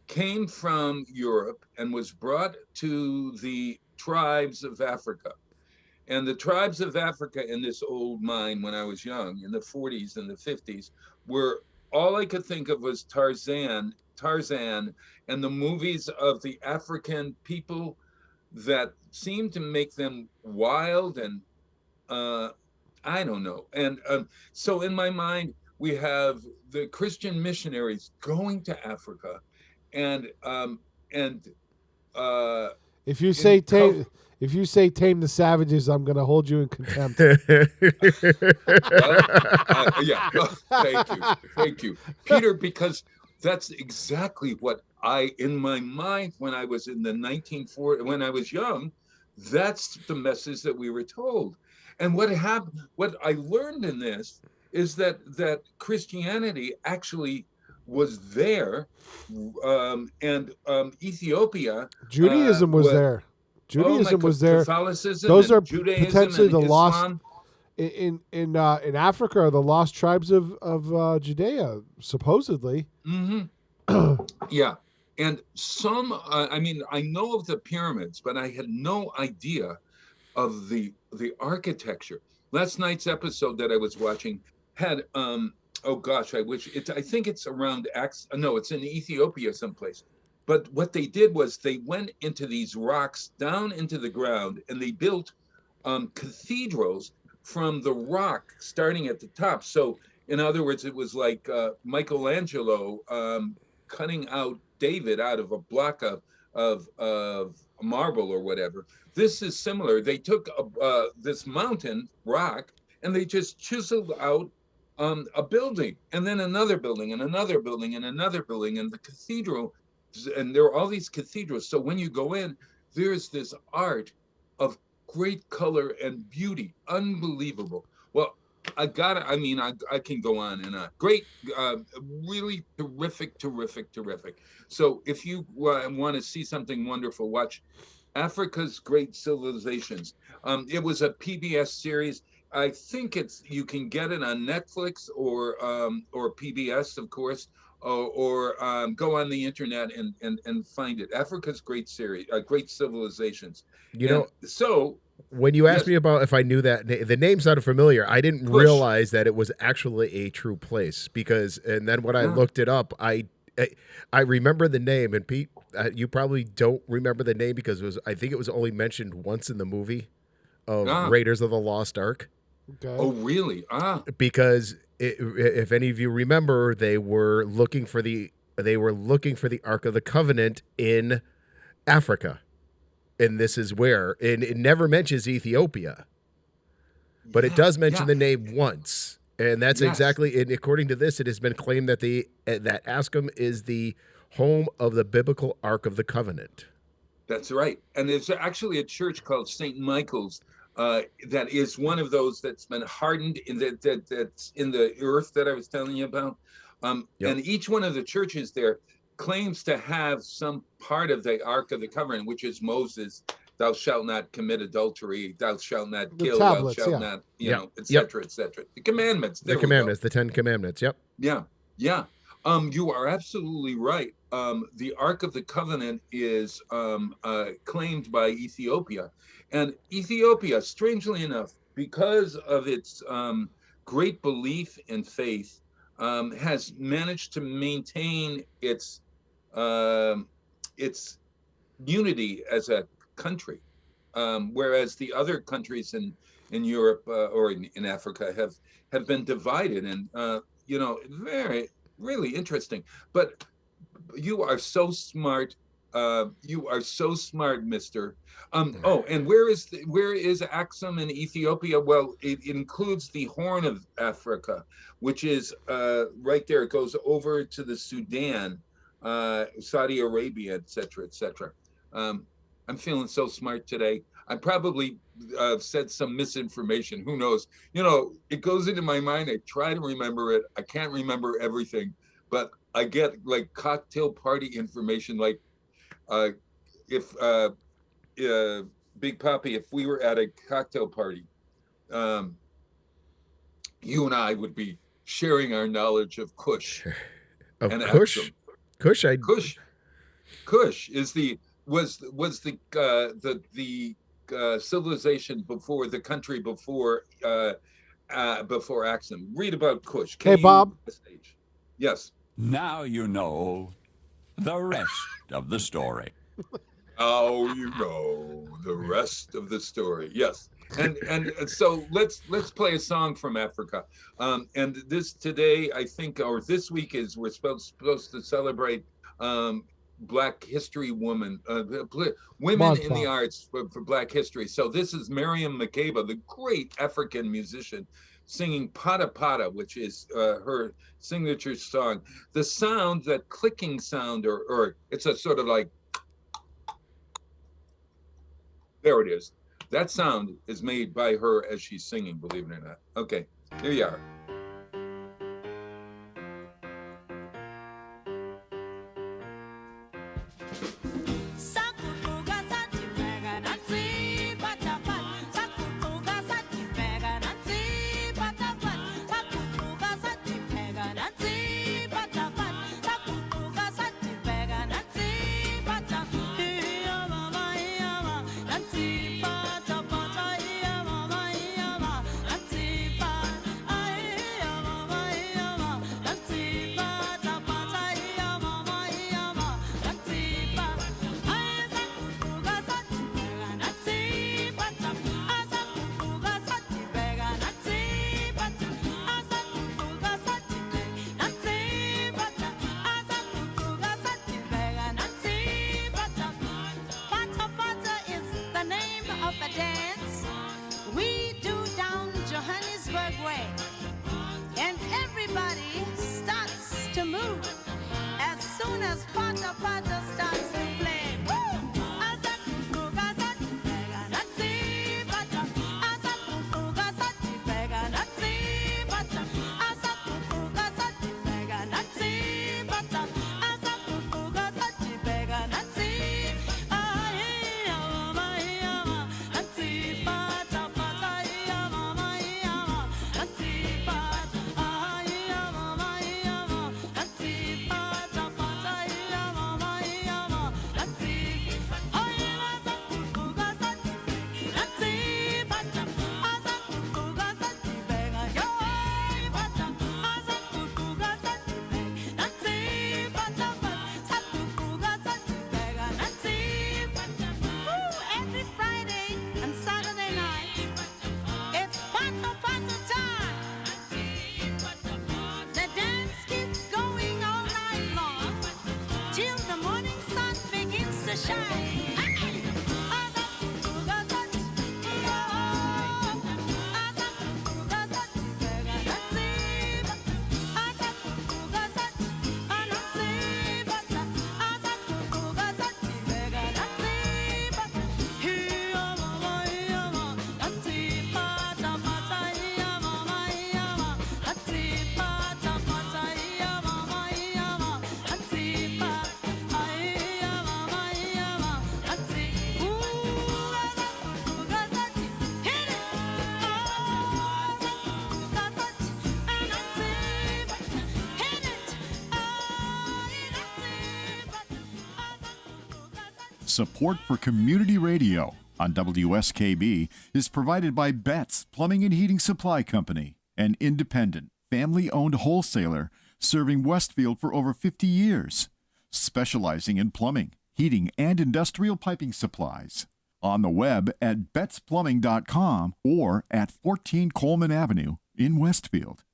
came from Europe and was brought to the tribes of Africa. And the tribes of Africa in this old mind when I was young, in the 40s and the 50s, were all I could think of was Tarzan, and the movies of the African people that seemed to make them wild and I don't know. And so in my mind, we have the Christian missionaries going to Africa, and If you say tame the savages, I'm going to hold you in contempt. Thank you, Peter, because that's exactly what in my mind, when I was in the 1940s, when I was young, that's the message that we were told. And what I learned in this is that Christianity actually was there, and Ethiopia. Judaism was there. Judaism was there. Catholicism. Those are Judaism potentially and the Islam. lost in Africa are the lost tribes of Judea, supposedly. Mm-hmm. Yeah, and some. I mean, I know of the pyramids, but I had no idea of the architecture. Last night's episode that I was watching had oh gosh, I think it's around no, it's in Ethiopia someplace. But what they did was they went into these rocks down into the ground and they built cathedrals from the rock starting at the top. So in other words, it was like Michelangelo cutting out David out of a block of marble or whatever. This is similar. They took this mountain rock and they just chiseled out a building, and then another building, and another building, and another building, and the cathedral, and there are all these cathedrals. So when you go in, there's this art of great color and beauty, unbelievable. Well, I can go on and on. Great, really terrific. So if you want to see something wonderful, watch Africa's Great Civilizations. It was a PBS series. I think you can get it on Netflix or PBS, of course, or go on the internet and find it. Africa's Great Series, Great Civilizations. So when you asked me about if I knew that, the name sounded familiar. I didn't realize that it was actually a true place and then when I looked it up, I remember the name, and Pete, you probably don't remember the name because I think it was only mentioned once in the movie of Raiders of the Lost Ark. Okay. Oh, really? Because if any of you remember, they were looking for the Ark of the Covenant in Africa, and this is where. And it never mentions Ethiopia, but it does mention the name once, and that's exactly. And according to this, it has been claimed that that Askham is the home of the biblical Ark of the Covenant. That's right. And there's actually a church called St. Michael's that is one of those that's been hardened that's in the earth that I was telling you about. And each one of the churches there claims to have some part of the Ark of the Covenant, which is Moses, thou shalt not commit adultery, thou shalt not kill, tablets, thou shalt not, et cetera, et cetera. The commandments. The commandments, the 10 Commandments. Yep. Yeah. Yeah. You are absolutely right. The Ark of the Covenant is claimed by Ethiopia. And Ethiopia, strangely enough, because of its great belief in faith, has managed to maintain its unity as a country, whereas the other countries in Europe or in Africa have been divided, and very really interesting. But you are so smart. You are so smart, Mister. And where is Axum in Ethiopia? Well, it includes the Horn of Africa, which is right there. It goes over to the Sudan, Saudi Arabia, et cetera, et cetera. I'm feeling so smart today. I probably said some misinformation. Who knows? It goes into my mind. I try to remember it. I can't remember everything, but I get like cocktail party information. Like if Big Papi, if we were at a cocktail party, you and I would be sharing our knowledge of Kush. Of and Kush? Axum. Kush is was the civilization before the country before Axum. Read about Kush. Hey, Bob. Yes. Now you know the rest of the story. Oh, you know the rest of the story. Yes. And so let's play a song from Africa. And this today, I think, or this week is we're supposed to celebrate Black History women in the arts for Black history. So this is Miriam Makeba, the great African musician, singing Pata Pata, which is her signature song. The sound, that clicking sound, or it's a sort of like, there it is. That sound is made by her as she's singing, believe it or not. Okay, here you are. Support for community radio on WSKB is provided by Betts Plumbing and Heating Supply Company, an independent, family-owned wholesaler serving Westfield for over 50 years, specializing in plumbing, heating, and industrial piping supplies. On the web at bettsplumbing.com or at 14 Coleman Avenue in Westfield.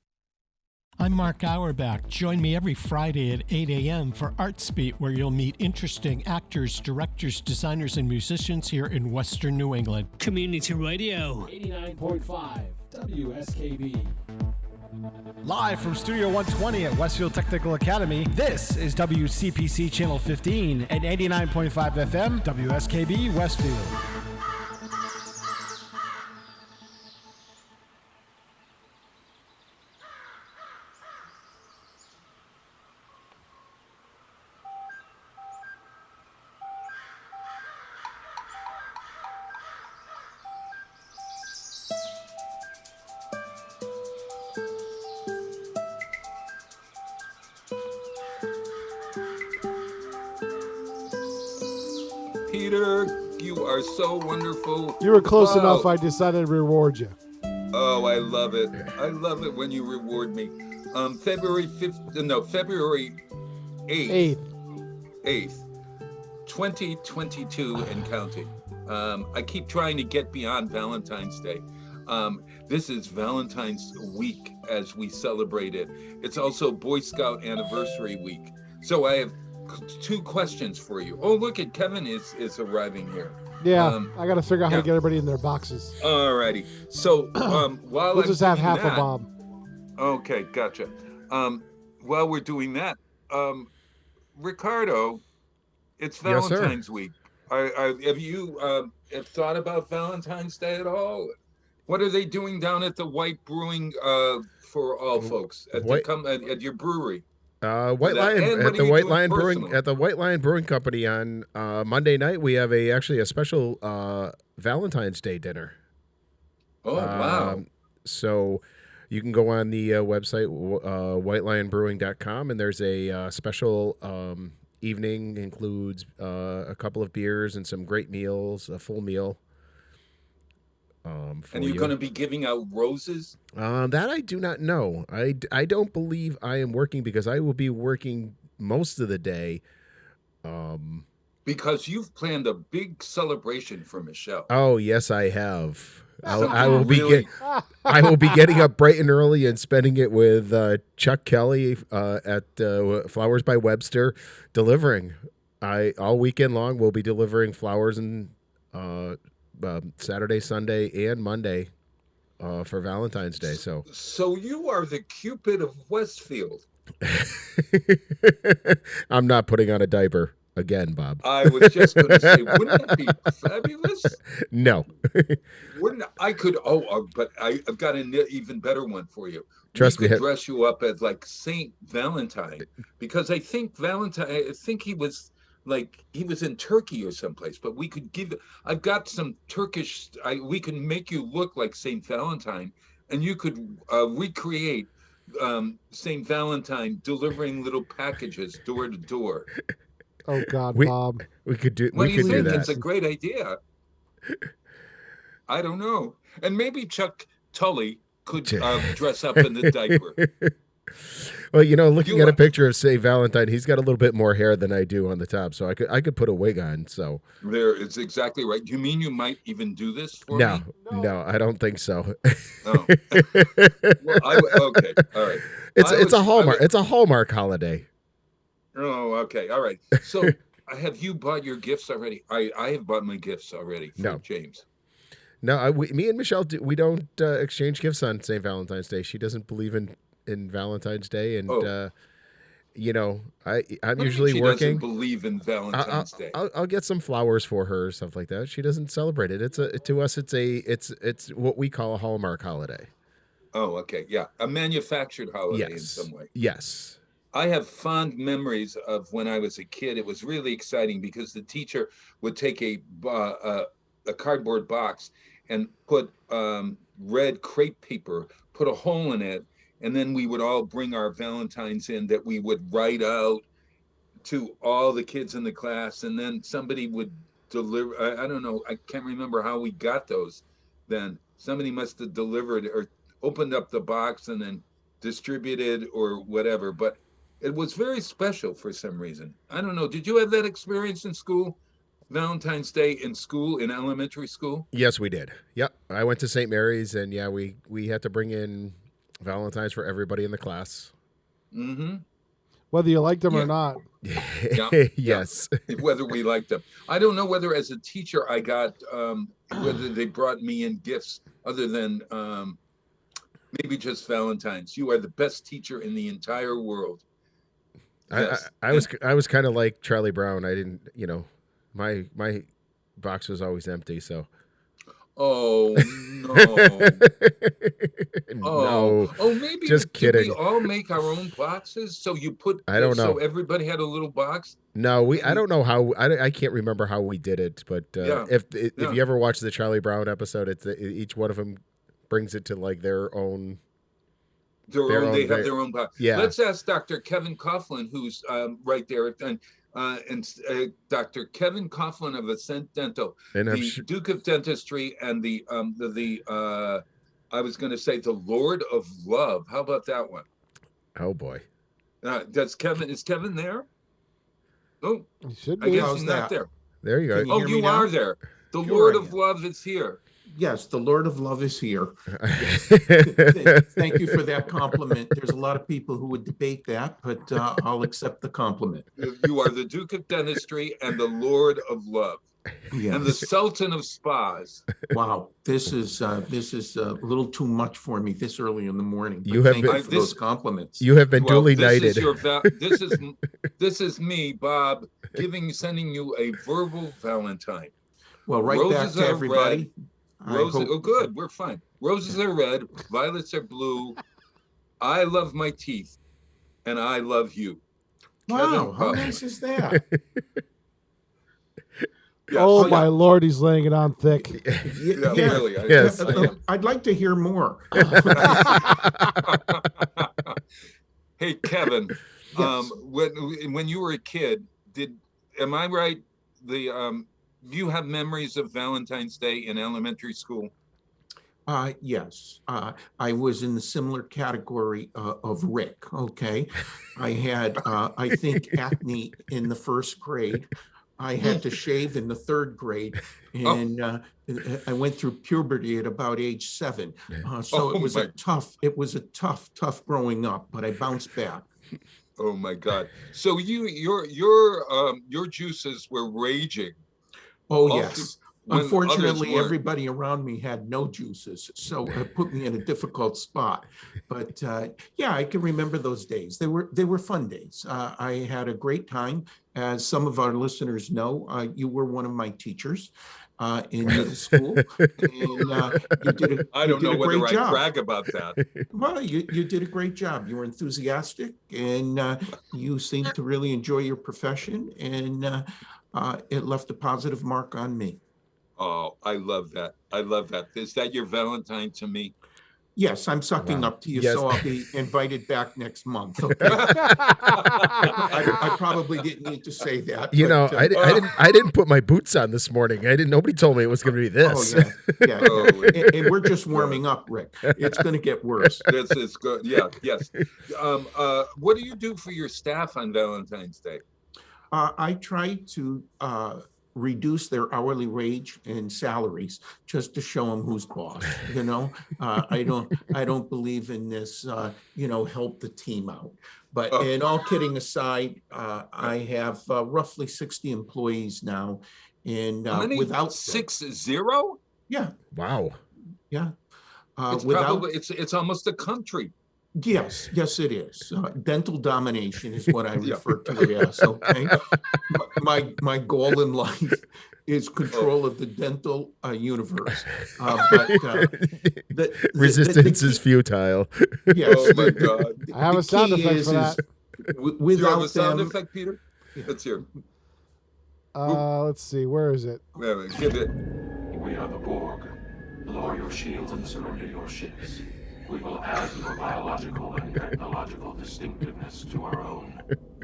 I'm Mark Auerbach. Join me every Friday at 8 a.m. for Arts Beat, where you'll meet interesting actors, directors, designers, and musicians here in Western New England. Community Radio. 89.5 WSKB. Live from Studio 120 at Westfield Technical Academy, this is WCPC Channel 15 and 89.5 FM, WSKB Westfield. Peter, you are so wonderful. You were close Wow. enough, I decided to reward you. Oh, I love it. I love it when you reward me. February 8th, 2022 and counting. I keep trying to get beyond Valentine's Day. This is Valentine's week as we celebrate it. It's also Boy Scout anniversary week. So I have two questions for you. Oh, look at Kevin is arriving here. Yeah, I got to figure out how to get everybody in their boxes. Alrighty. So while we'll I'm just have doing half that, a bob. Okay, gotcha. While we're doing that, Ricardo, it's Yes, sir. Valentine's week. Have you have thought about Valentine's Day at all? What are they doing down at the White Brewing for all folks at at your brewery? White that- Lion and what at are the you White doing Lion Brewing personally? at the White Lion Brewing Company on Monday night. We have actually a special Valentine's Day dinner. Oh wow! So you can go on the website whitelionbrewing.com, and there's a special evening, includes a couple of beers and some great meals, a full meal. And you're going to be giving out roses? That I do not know. I don't believe I am working because I will be working most of the day. Because you've planned a big celebration for Michelle. Oh yes, I have. I Something will be really- I will be getting up bright and early and spending it with Chuck Kelly at Flowers by Webster, delivering. All weekend long we'll be delivering flowers and Saturday, Sunday, and Monday for Valentine's Day. So you are the Cupid of Westfield. I'm not putting on a diaper again, Bob. I was just going to say, wouldn't that be fabulous? No. Wouldn't I could? But I've got an even better one for you. Trust we me. could dress you up as like Saint Valentine, because I think he was in Turkey or someplace. But we could I've got some Turkish. We can make you look like Saint Valentine, and you could recreate Saint Valentine delivering little packages door to door. Oh God, Bob. We could do. What we do you could think? do that. It's a great idea. I don't know. And maybe Chuck Tully could dress up in the diaper. Well, looking at a picture of Saint Valentine, he's got a little bit more hair than I do on the top, so I could put a wig on. So There, it's exactly right. You mean you might even do this for no, me? no, I don't think so. Oh. Well, okay, all right. It's a Hallmark. It's a Hallmark holiday. Oh, okay, all right. So, have you bought your gifts already? I have bought my gifts already for James. No, me and Michelle we don't exchange gifts on St. Valentine's Day. She doesn't believe in Valentine's Day, and I'm usually she working. Doesn't believe in Valentine's Day. I'll get some flowers for her or stuff like that. She doesn't celebrate it. To us it's what we call a Hallmark holiday. Oh, okay, yeah, a manufactured holiday in some way. Yes. I have fond memories of when I was a kid. It was really exciting because the teacher would take a cardboard box and put red crepe paper, put a hole in it, and then we would all bring our Valentines in that we would write out to all the kids in the class, and then somebody would deliver. I don't know. I can't remember how we got those. Then somebody must have delivered or opened up the box and then distributed or whatever. But it was very special for some reason. I don't know. Did you have that experience in school? Valentine's Day in school, in elementary school? Yes, we did. Yep. I went to St. Mary's, and yeah, we had to bring in Valentine's for everybody in the class. Mm-hmm. Whether you liked them or not. Yes. Whether we liked them. I don't know whether as a teacher I got, whether they brought me in gifts other than maybe just Valentine's. You are the best teacher in the entire world. Yes. I was kind of like Charlie Brown. I didn't, my box was always empty, so. Oh no! No, maybe just kidding. Did we all make our own boxes? So you put. I don't know. So everybody had a little box. No, I don't know how. I can't remember how we did it, but if you ever watch the Charlie Brown episode, it's each one of them brings it to like their own. They have their own box. Yeah. Let's ask Dr. Kevin Coughlin, who's right there, and Dr. Kevin Coughlin of Ascent Dental, the Duke of Dentistry, and the I was going to say the Lord of Love. How about that one? Oh boy. Is Kevin there? Oh, he should be. I guess How's he's that? not there. There you go. Oh, you are there. The Lord of Love is here. Yes, the Lord of Love is here. Yes. Thank you for that compliment. There's a lot of people who would debate that, but I'll accept the compliment. You are the Duke of Dentistry and the Lord of Love, and the Sultan of Spas. Wow, this is a little too much for me this early in the morning. Thank you for those compliments. You have been duly knighted. This is me, Bob, sending you a verbal Valentine. Well, back to everybody. Roses, good. We're fine. Roses are red, violets are blue. I love my teeth, and I love you. Wow, how nice is that? Oh my Lord, he's laying it on thick. Yeah, really. Yes. I'd like to hear more. Hey, Kevin. Yes. When you were a kid, am I right? Do you have memories of Valentine's Day in elementary school? Yes. I was in the similar category of Rick. Okay. I had, I think, acne in the first grade. I had to shave in the third grade, and I went through puberty at about age 7. So it was a tough growing up, but I bounced back. Oh my God! So your juices were raging. Oh yes. Unfortunately, everybody around me had no juices, so it put me in a difficult spot. But yeah, I can remember those days. They were fun days. I had a great time. As some of our listeners know, you were one of my teachers in middle school. And, I don't know whether I brag about that. Well, you did a great job. You were enthusiastic, and you seemed to really enjoy your profession, and it left a positive mark on me. Oh, I love that. I love that. Is that your Valentine to me? Yes, I'm sucking up to you, Yes. so I'll be invited back next month. Okay? I probably didn't need to say that. I didn't put my boots on this morning. Nobody told me it was going to be this. Oh, yeah. And we're just warming up, Rick. It's going to get worse. It's good. Yeah. Yes. What do you do for your staff on Valentine's Day? I try to reduce their hourly wage and salaries just to show them who's boss. I don't believe in this. Help the team out. But and all kidding aside, I have roughly 60 employees now, and without 60. Yeah. Wow. Yeah. It's almost a country. Yes, it is. Dental domination is what I refer to it as. Okay, my goal in life is control of the dental universe. Resistance is futile. Yes. Oh my God! I have a sound effect for that. Do you have a sound effect, Peter? Let's hear. Let's see. Where is it? Give it. We are the Borg. Lower your shields and surrender your ships. We will add your biological and technological distinctiveness to our own.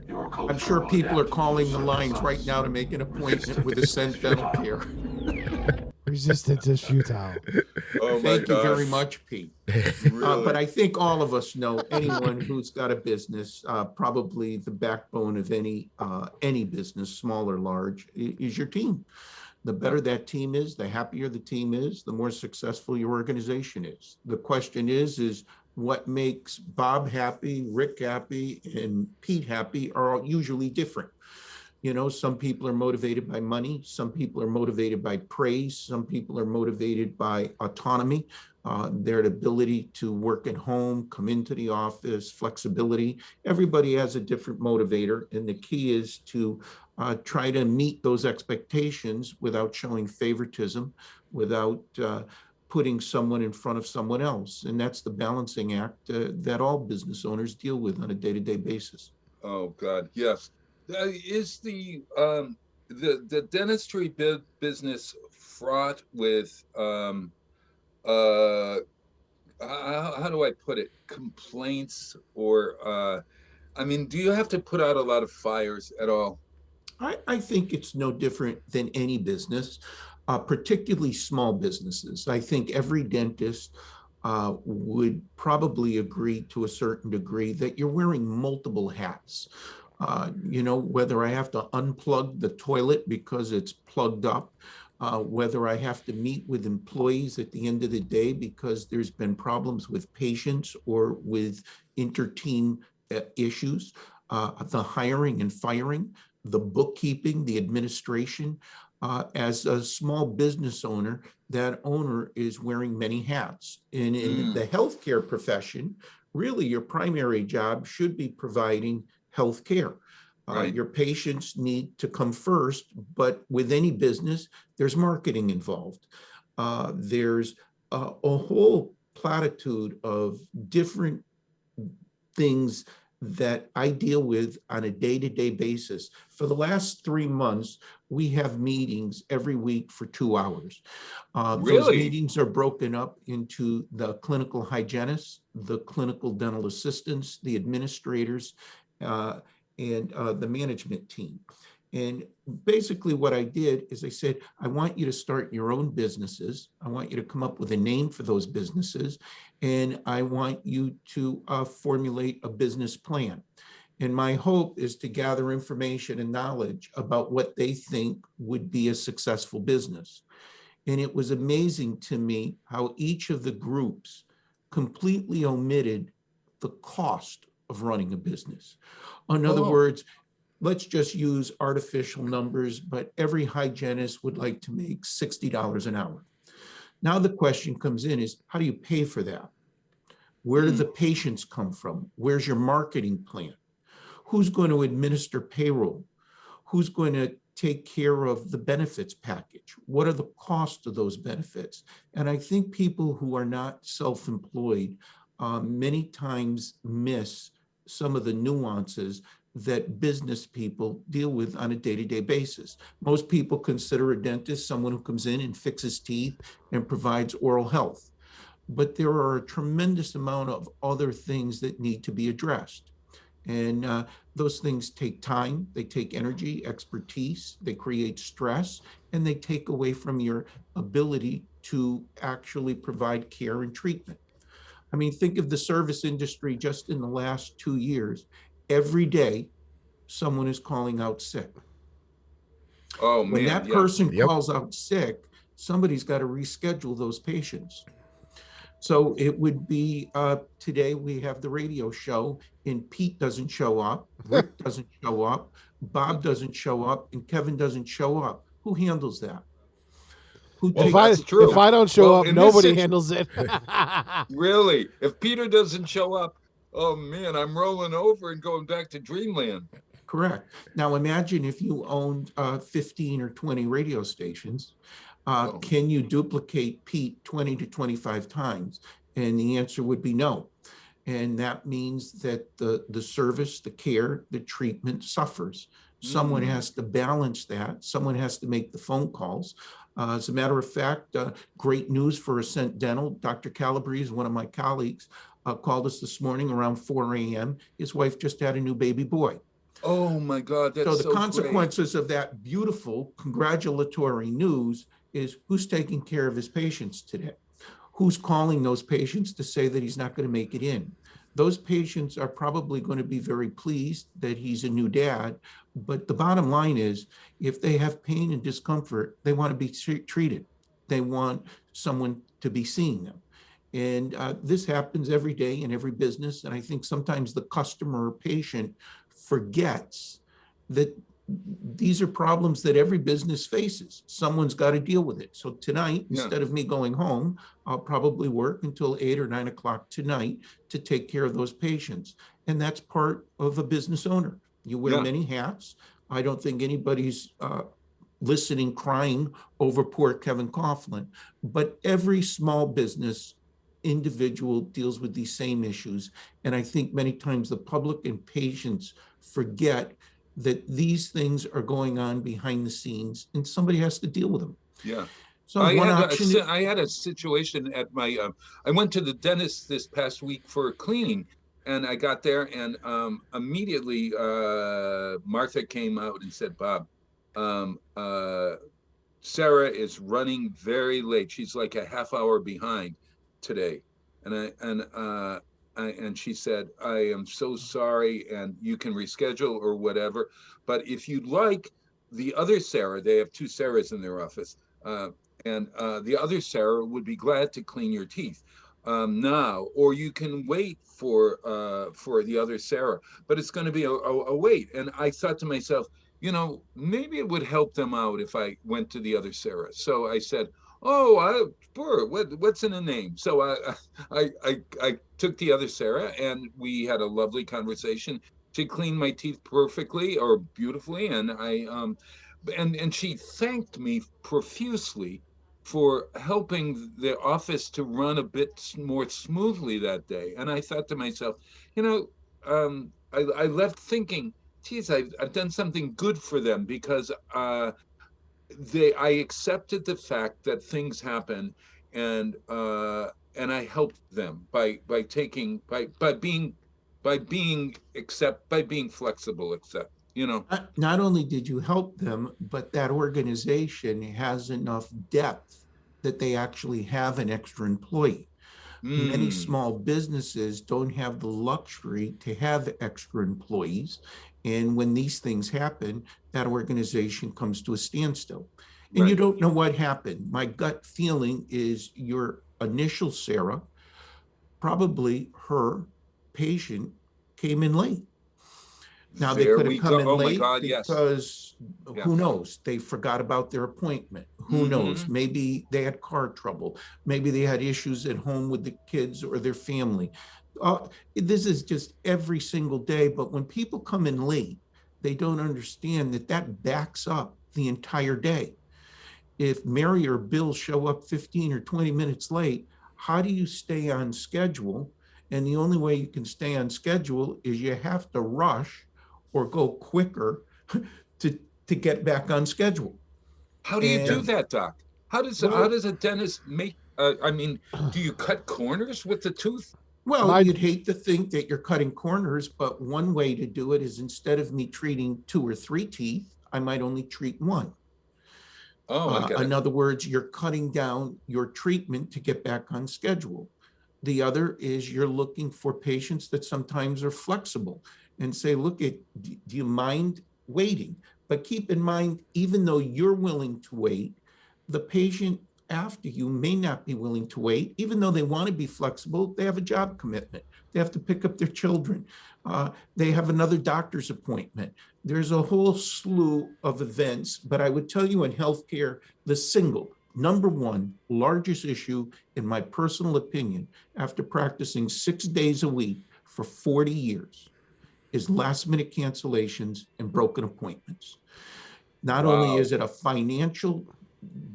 You Your cultural I'm sure people are calling the adaptation lines right service now to make an appointment with Ascent Dental Care. Resistance is futile. Oh my Thank you very God. much, Pete. Really? But I think all of us know anyone who's got a business, probably the backbone of any business, small or large, is your team. The better that team is, the happier the team is, the more successful your organization is. The question is what makes Bob happy, Rick happy, and Pete happy are all usually different. You know, some people are motivated by money. Some people are motivated by praise. Some people are motivated by autonomy, their ability to work at home, come into the office, flexibility. Everybody has a different motivator. And the key is to try to meet those expectations without showing favoritism, without putting someone in front of someone else. And that's the balancing act that all business owners deal with on a day-to-day basis. Oh God, yes. Is the dentistry business fraught with how do I put it, complaints, or I mean, do you have to put out a lot of fires at all? I think it's no different than any business, particularly small businesses. I think every dentist would probably agree to a certain degree that you're wearing multiple hats. You know, whether I have to unplug the toilet because it's plugged up, whether I have to meet with employees at the end of the day because there's been problems with patients or with inter-team issues, the hiring and firing, the bookkeeping, the administration. As a small business owner, that owner is wearing many hats. And in the healthcare profession, really your primary job should be providing health care. Right. Your patients need to come first, but with any business, there's marketing involved. There's a whole platitude of different things that I deal with on a day-to-day basis. For the last 3 months, we have meetings every week for 2 hours. Those Really? meetings are broken up into the clinical hygienists, the clinical dental assistants, the administrators, and the management team. And basically what I did is I said, I want you to start your own businesses. I want you to come up with a name for those businesses. And I want you to formulate a business plan. And my hope is to gather information and knowledge about what they think would be a successful business. And it was amazing to me how each of the groups completely omitted the cost of running a business. In other words, let's just use artificial numbers, but every hygienist would like to make $60 an hour. Now the question comes in is, how do you pay for that? Where do the patients come from? Where's your marketing plan? Who's going to administer payroll? Who's going to take care of the benefits package? What are the costs of those benefits? And I think people who are not self-employed many times miss some of the nuances that business people deal with on a day-to-day basis. Most people consider a dentist someone who comes in and fixes teeth and provides oral health. But there are a tremendous amount of other things that need to be addressed. And those things take time, they take energy, expertise, they create stress, and they take away from your ability to actually provide care and treatment. I mean, think of the service industry just in the last 2 years. Every day, someone is calling out sick. Oh, man. When that person calls out sick, somebody's got to reschedule those patients. So it would be today we have the radio show and Pete doesn't show up, Rick doesn't show up, Bob doesn't show up, and Kevin doesn't show up. Who handles that? If I don't show up, nobody handles it. Really? If Peter doesn't show up, oh man, I'm rolling over and going back to dreamland. Correct. Now imagine if you owned 15 or 20 radio stations. Can you duplicate Pete 20 to 25 times? And the answer would be no. And that means that the service, the care, the treatment suffers. Someone has to balance that. Someone has to make the phone calls. As a matter of fact, great news for Ascent Dental. Dr. Calabrese, one of my colleagues, called us this morning around 4 a.m. His wife just had a new baby boy. Oh my God, that's So the so great. consequences of that beautiful congratulatory news is who's taking care of his patients today? Who's calling those patients to say that he's not going to make it in? Those patients are probably going to be very pleased that he's a new dad. But the bottom line is, if they have pain and discomfort, they want to be treated. They want someone to be seeing them. And this happens every day in every business. And I think sometimes the customer or patient forgets that these are problems that every business faces. Someone's got to deal with it. So tonight, instead of me going home, I'll probably work until 8 or 9 o'clock tonight to take care of those patients. And that's part of a business owner. You wear many hats. I don't think anybody's listening, crying over poor Kevin Coughlin, but every small business individual deals with these same issues. And I think many times the public and patients forget that these things are going on behind the scenes and somebody has to deal with them. Yeah. So I had a situation at my, I went to the dentist this past week for cleaning, and I got there, and immediately Martha came out and said, Bob, Sarah is running very late. She's like a half hour behind today. And she said, I am so sorry, and you can reschedule or whatever. But if you'd like, the other Sarah, they have two Sarahs in their office, and the other Sarah would be glad to clean your teeth now, or you can wait for the other Sarah, but it's going to be a wait. And I thought to myself, you know, maybe it would help them out if I went to the other Sarah. So I said, oh, what's in a name? So I took the other Sarah, and we had a lovely conversation. She cleaned my teeth perfectly or beautifully, and and she thanked me profusely for helping the office to run a bit more smoothly that day. And I thought to myself, you know, I left thinking, geez, I've done something good for them, because I accepted the fact that things happen, and I helped them by being flexible, except, you know. Not only did you help them, but that organization has enough depth that they actually have an extra employee. Many small businesses don't have the luxury to have extra employees. And when these things happen, that organization comes to a standstill. And you don't know what happened. My gut feeling is your initial Sarah, probably her patient came in late. Now they could have come in late because who knows? They forgot about their appointment. Who knows? Maybe they had car trouble. Maybe they had issues at home with the kids or their family. This is just every single day. But when people come in late, they don't understand that that backs up the entire day. If Mary or Bill show up 15 or 20 minutes late, how do you stay on schedule? And the only way you can stay on schedule is you have to rush or go quicker to get back on schedule. How do you do that, Doc? How does a dentist make? I mean, do you cut corners with the tooth? Well, you'd hate to think that you're cutting corners, but one way to do it is, instead of me treating 2 or 3 teeth, I might only treat 1. In other words, you're cutting down your treatment to get back on schedule. The other is you're looking for patients that sometimes are flexible and say, look, do you mind waiting? But keep in mind, even though you're willing to wait, the patient after you may not be willing to wait. Even though they want to be flexible, they have a job commitment. They have to pick up their children. They have another doctor's appointment. There's a whole slew of events, but I would tell you, in healthcare, the single number one largest issue, in my personal opinion, after practicing 6 days a week for 40 years, is last minute cancellations and broken appointments. Not only is it a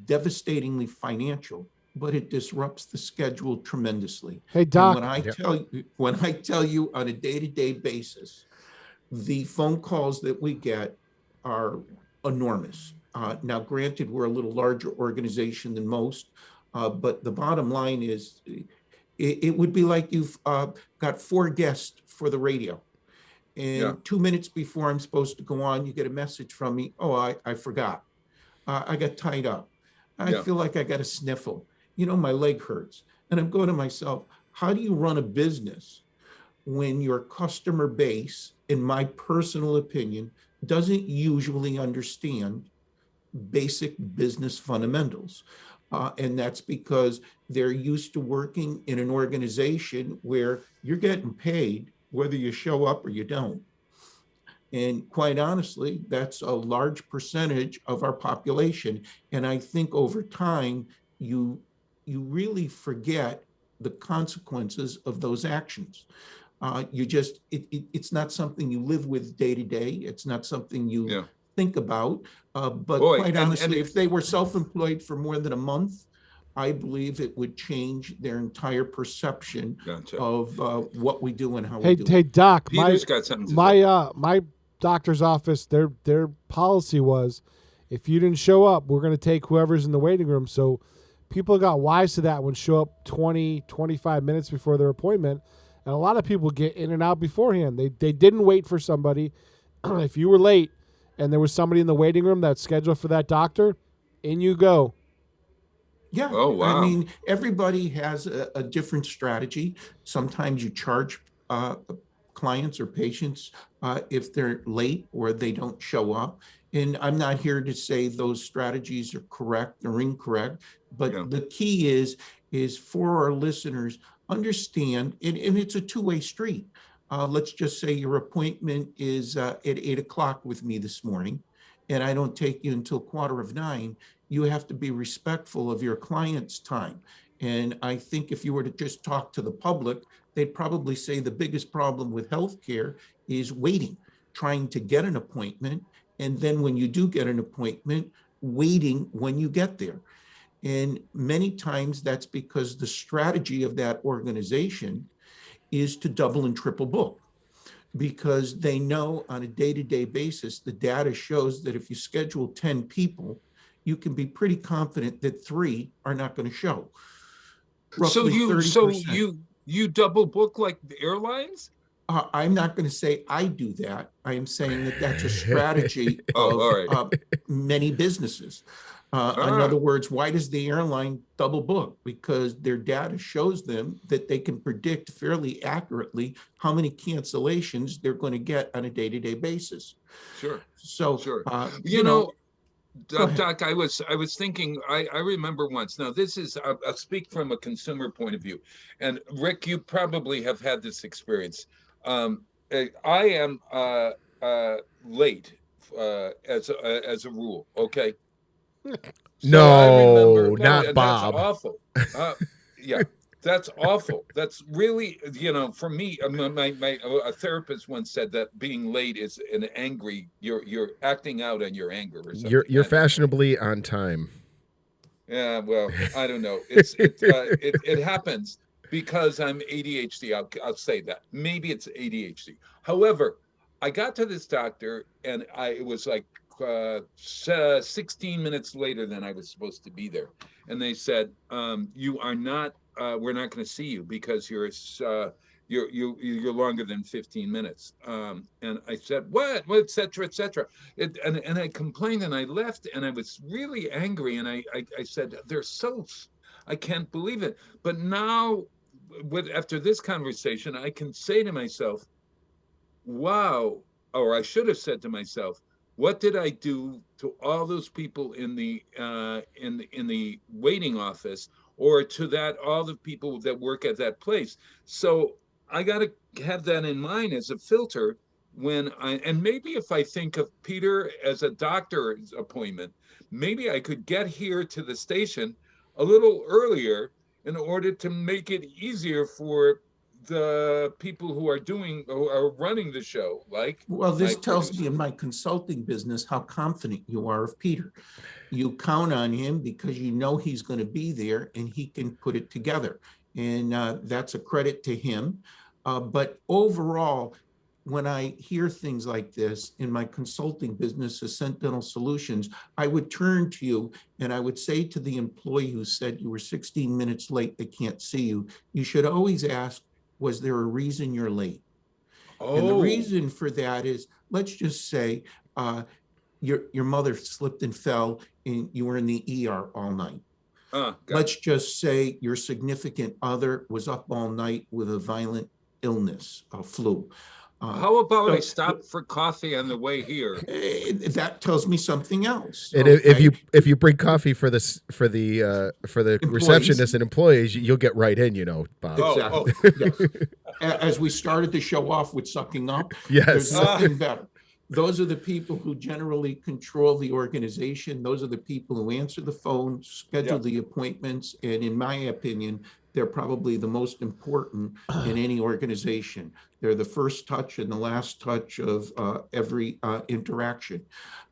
devastatingly financial, but it disrupts the schedule tremendously. Hey, Doc. And when I tell you on a day-to-day basis, the phone calls that we get are enormous. Now, granted, we're a little larger organization than most, but the bottom line is it would be like you've got 4 guests for the radio, Yeah. And 2 minutes before I'm supposed to go on, you get a message from me. Oh, I forgot. I got tied up. I Yeah. feel like I got a sniffle. My leg hurts. And I'm going to myself, how do you run a business when your customer base, in my personal opinion, doesn't usually understand basic business fundamentals? And that's because they're used to working in an organization where you're getting paid whether you show up or you don't. And quite honestly, that's a large percentage of our population. And I think over time, you really forget the consequences of those actions. It's not something you live with day to day. It's not something you think about. But Boy, quite and honestly, if they were self-employed for more than a month, I believe it would change their entire perception of what we do and how we do Hey, it. Doc, Peter's got something to say. my doctor's office, their policy was, if you didn't show up, we're going to take whoever's in the waiting room. So people got wise to that when show up 20, 25 minutes before their appointment. And a lot of people get in and out beforehand. They didn't wait for somebody. If you were late and there was somebody in the waiting room that's scheduled for that doctor, in you go. Yeah. Oh, wow. I mean, everybody has a different strategy. Sometimes you charge clients or patients if they're late or they don't show up. And I'm not here to say those strategies are correct or incorrect, but the key is for our listeners, understand, and it's a two-way street. Let's just say your appointment is at 8 o'clock with me this morning, and I don't take you until 8:45. You have to be respectful of your client's time. And I think if you were to just talk to the public, they'd probably say the biggest problem with healthcare is waiting, trying to get an appointment. And then when you do get an appointment, waiting when you get there. And many times that's because the strategy of that organization is to double and triple book, because they know on a day-to-day basis, the data shows that if you schedule 10 people, you can be pretty confident that 3 are not going to show. Roughly 30%. You double book like the airlines? I'm not going to say I do that. I am saying that that's a strategy of many businesses. In other words, why does the airline double book? Because their data shows them that they can predict fairly accurately how many cancellations they're going to get on a day-to-day basis. Sure. So, sure. Doc, I was thinking, I remember once, now this is, I'll speak from a consumer point of view. And Rick, you probably have had this experience. I am late as a rule, okay? So I remember, not Bob. That's awful. Yeah, that's awful. That's really, for me, a therapist once said that being late is an angry. You're acting out on your anger or something. You're fashionably on time. Yeah, well, I don't know. It happens because I'm ADHD. I'll say that. Maybe it's ADHD. However, I got to this doctor and it was like 16 minutes later than I was supposed to be there. And they said, you are not, we're not going to see you because you're longer than 15 minutes. And I said, what, et cetera, et cetera. And I complained and I left and I was really angry. And I said, I can't believe it. But now after this conversation, I can say to myself, wow, or I should have said to myself, what did I do to all those people in the waiting office, or to all the people that work at that place? So I got to have that in mind as a filter and maybe if I think of Peter as a doctor's appointment, maybe I could get here to the station a little earlier in order to make it easier for the people who are running the show, well, this tells me in my consulting business how confident you are of Peter. You count on him because you know he's going to be there and he can put it together, and that's a credit to him. But overall, when I hear things like this in my consulting business, Ascent Dental Solutions, I would turn to you and I would say to the employee who said you were 16 minutes late, they can't see you, you should always ask, was there a reason you're late? And the Oh. reason for that is, let's just say your mother slipped and fell and you were in the ER all night. Let's just say your significant other was up all night with a violent illness, a flu. How about so- I stop for coffee on the way here? That tells me something else. And okay? if you bring coffee for the Employees. receptionist and employees, you'll get right in, Bob. Exactly. Yes. As we started the show off with sucking up, Yes. there's nothing better. Those are the people who generally control the organization. Those are the people who answer the phone, schedule the appointments, and in my opinion, they're probably the most important in any organization. They're the first touch and the last touch of every interaction.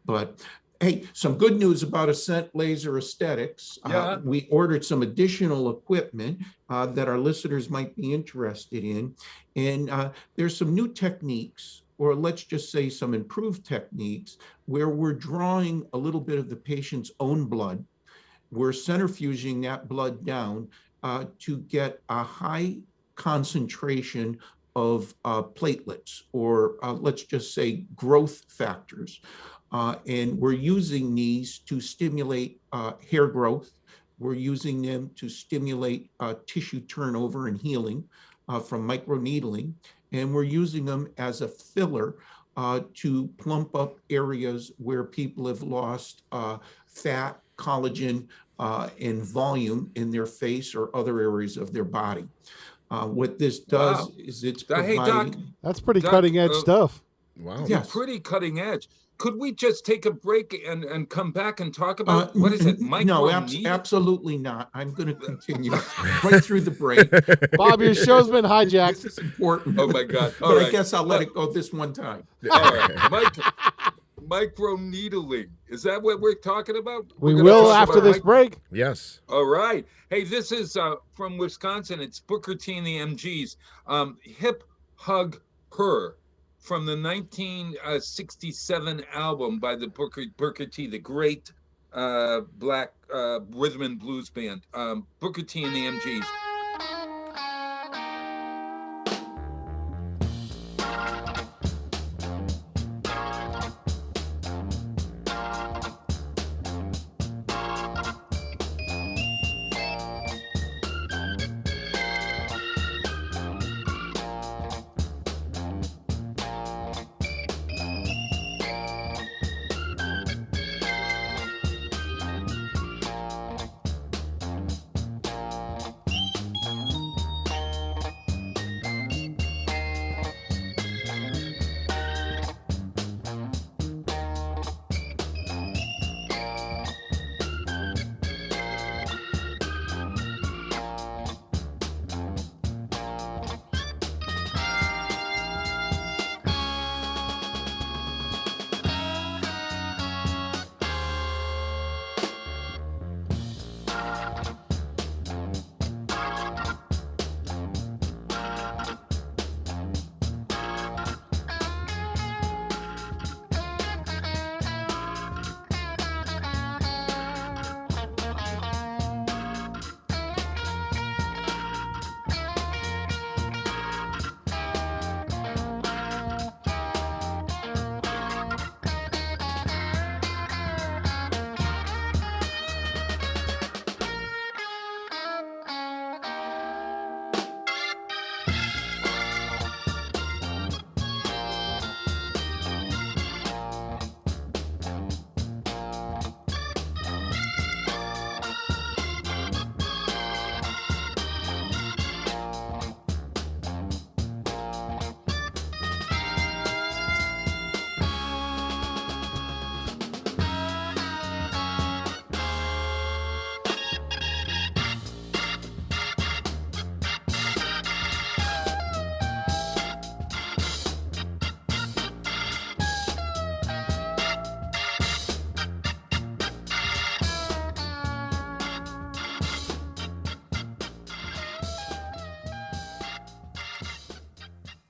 But hey, some good news about Ascent Laser Aesthetics. We ordered some additional equipment that our listeners might be interested in. And there's some new techniques, or let's just say some improved techniques, where we're drawing a little bit of the patient's own blood. We're centrifuging that blood down to get a high concentration of platelets, or let's just say growth factors. And we're using these to stimulate hair growth. We're using them to stimulate tissue turnover and healing from microneedling. And we're using them as a filler to plump up areas where people have lost fat, collagen, and volume in their face or other areas of their body. What this does is it's providing... That's pretty cutting edge stuff. Wow. Yes. Pretty cutting edge. Could we just take a break and come back and talk about what is it? No, absolutely not. I'm going to continue right through the break. Bob, your show's been hijacked. This is important. Oh my God! But I guess I'll let it go this one time. All right, microneedling. Is that what we're talking about? We will after this break. Yes. All right. Hey, this is from Wisconsin. It's Booker T and the MGs. Hip Hug Her, from the 1967 album by the Booker T, the great black rhythm and blues band. Booker T and the MGs.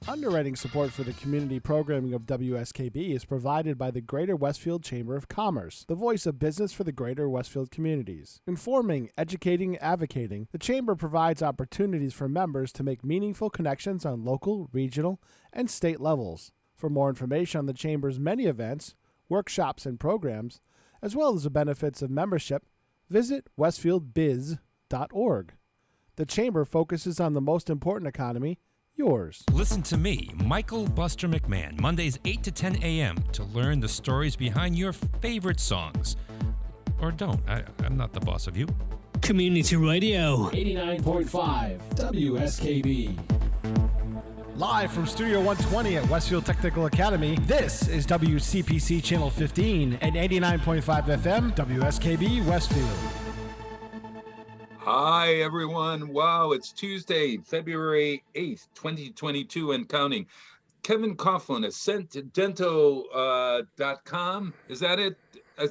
Underwriting support for the community programming of WSKB is provided by the Greater Westfield Chamber of Commerce, the voice of business for the Greater Westfield communities. Informing, educating, advocating, the Chamber provides opportunities for members to make meaningful connections on local, regional, and state levels. For more information on the Chamber's many events, workshops, and programs, as well as the benefits of membership, visit westfieldbiz.org. The Chamber focuses on the most important economy, yours. Listen to me, Michael Buster McMahon, Mondays 8 to 10 a.m. to learn the stories behind your favorite songs. Or don't. I'm not the boss of you. Community Radio. 89.5 WSKB. Live from Studio 120 at Westfield Technical Academy, this is WCPC Channel 15 and 89.5 FM, WSKB Westfield. Hi, everyone. Wow, it's Tuesday, February 8th, 2022 and counting. Kevin Coughlin, AscentDental.com. Is that it?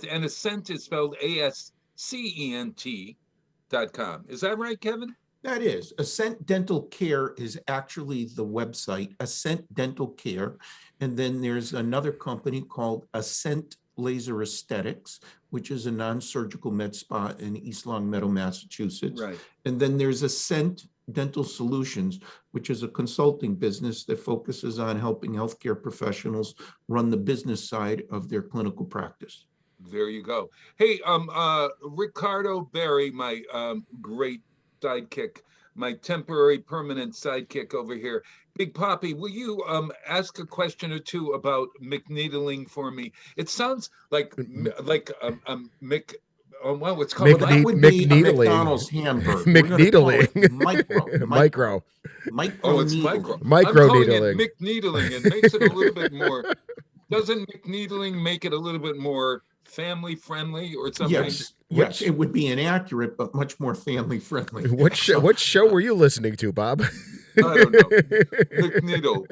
And Ascent is spelled ASCENT.com. Is that right, Kevin? That is. Ascent Dental Care is actually the website, Ascent Dental Care. And then there's another company called Ascent Laser Aesthetics, which is a non-surgical med spa in East Longmeadow, Massachusetts. Right. And then there's Ascent Dental Solutions, which is a consulting business that focuses on helping healthcare professionals run the business side of their clinical practice. There you go. Hey, Ricardo Berry, my great sidekick, my temporary permanent sidekick over here. Big Poppy, will you ask a question or two about McNeedling for me? It sounds like Mick. Well, it's called that would be a McDonald's hamburger. McNeedling. Micro. Oh, it's micro. Micro I'm calling needling. it McNeedling. It makes it a little bit more. Doesn't McNeedling make it a little bit more family friendly or something? Yes, it would be inaccurate, but much more family friendly. What show were you listening to, Bob? I don't know. McNeedle.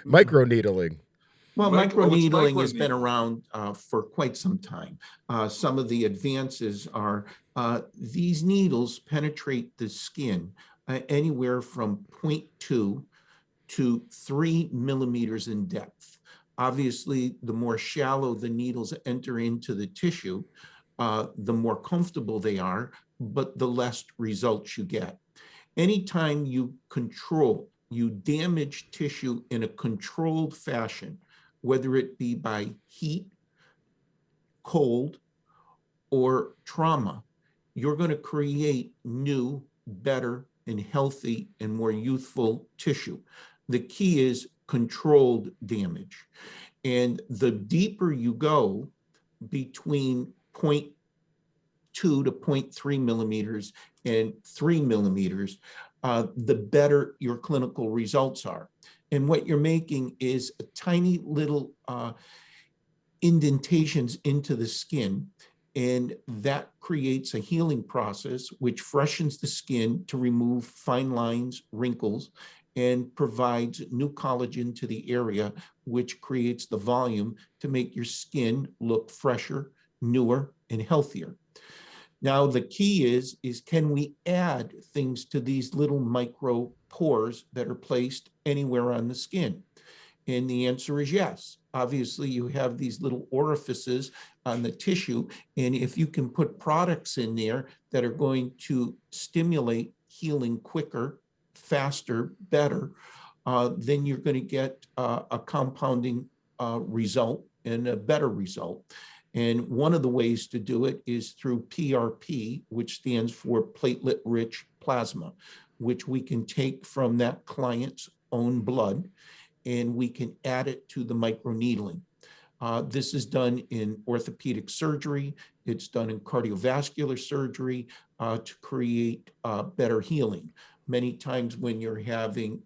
Micro needling. Well, microneedling has been around for quite some time. Some of the advances are these needles penetrate the skin anywhere from 0.2 to 3 millimeters in depth. Obviously, the more shallow the needles enter into the tissue, the more comfortable they are, but the less results you get. Anytime you damage tissue in a controlled fashion, whether it be by heat, cold, or trauma, you're going to create new, better, and healthy and more youthful tissue. The key is controlled damage. And the deeper you go, between 0.2 to 0.3 millimeters and 3 millimeters, the better your clinical results are. And what you're making is a tiny little indentations into the skin, and that creates a healing process which freshens the skin to remove fine lines, wrinkles, and provides new collagen to the area, which creates the volume to make your skin look fresher, newer, and healthier. Now, the key is can we add things to these little micro pores that are placed anywhere on the skin? And the answer is yes. Obviously, you have these little orifices on the tissue, and if you can put products in there that are going to stimulate healing quicker, faster, better, then you're going to get a compounding result and a better result. And one of the ways to do it is through PRP, which stands for platelet-rich plasma, which we can take from that client's own blood, and we can add it to the microneedling. This is done in orthopedic surgery. It's done in cardiovascular surgery to create better healing. Many times when you're having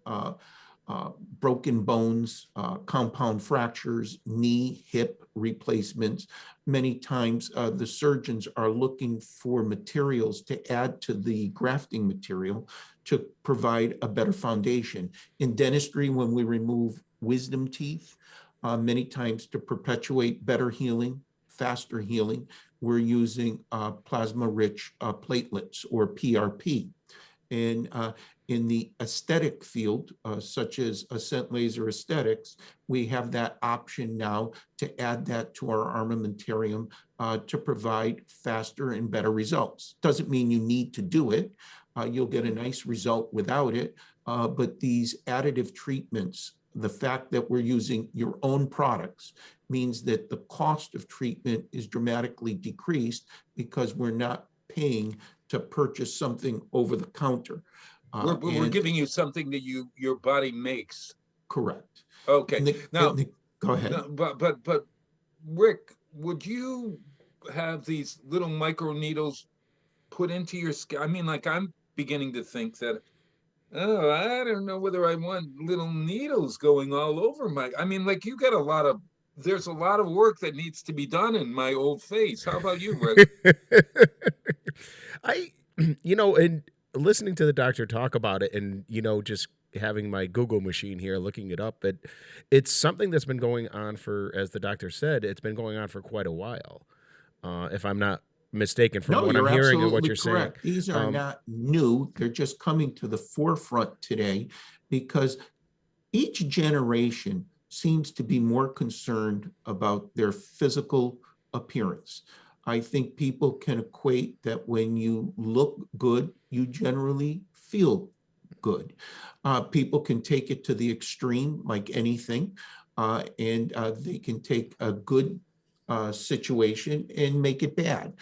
broken bones, compound fractures, knee, hip replacements, many times the surgeons are looking for materials to add to the grafting material to provide a better foundation. In dentistry, when we remove wisdom teeth, many times to perpetuate better healing, faster healing, we're using plasma-rich platelets or PRP. And in the aesthetic field, such as Ascent Laser Aesthetics, we have that option now to add that to our armamentarium to provide faster and better results. Doesn't mean you need to do it. You'll get a nice result without it. But these additive treatments, the fact that we're using your own products means that the cost of treatment is dramatically decreased because we're not paying to purchase something over the counter. We're giving you something that your body makes. Correct. Okay. Go ahead. No, but Rick, would you have these little micro needles put into your skin? I mean, like, I'm beginning to think that, oh, I don't know whether I want little needles going all over I mean, like, there's a lot of work that needs to be done in my old face. How about you, Rick? And listening to the doctor talk about it and, just having my Google machine here, looking it up, it's something that's been going on as the doctor said, it's been going on for quite a while. If I'm not mistaken from what I'm hearing and what you're correct. saying. These are not new. They're just coming to the forefront today because each generation seems to be more concerned about their physical appearance. I think people can equate that when you look good, you generally feel good. People can take it to the extreme, like anything, and they can take a good situation and make it bad.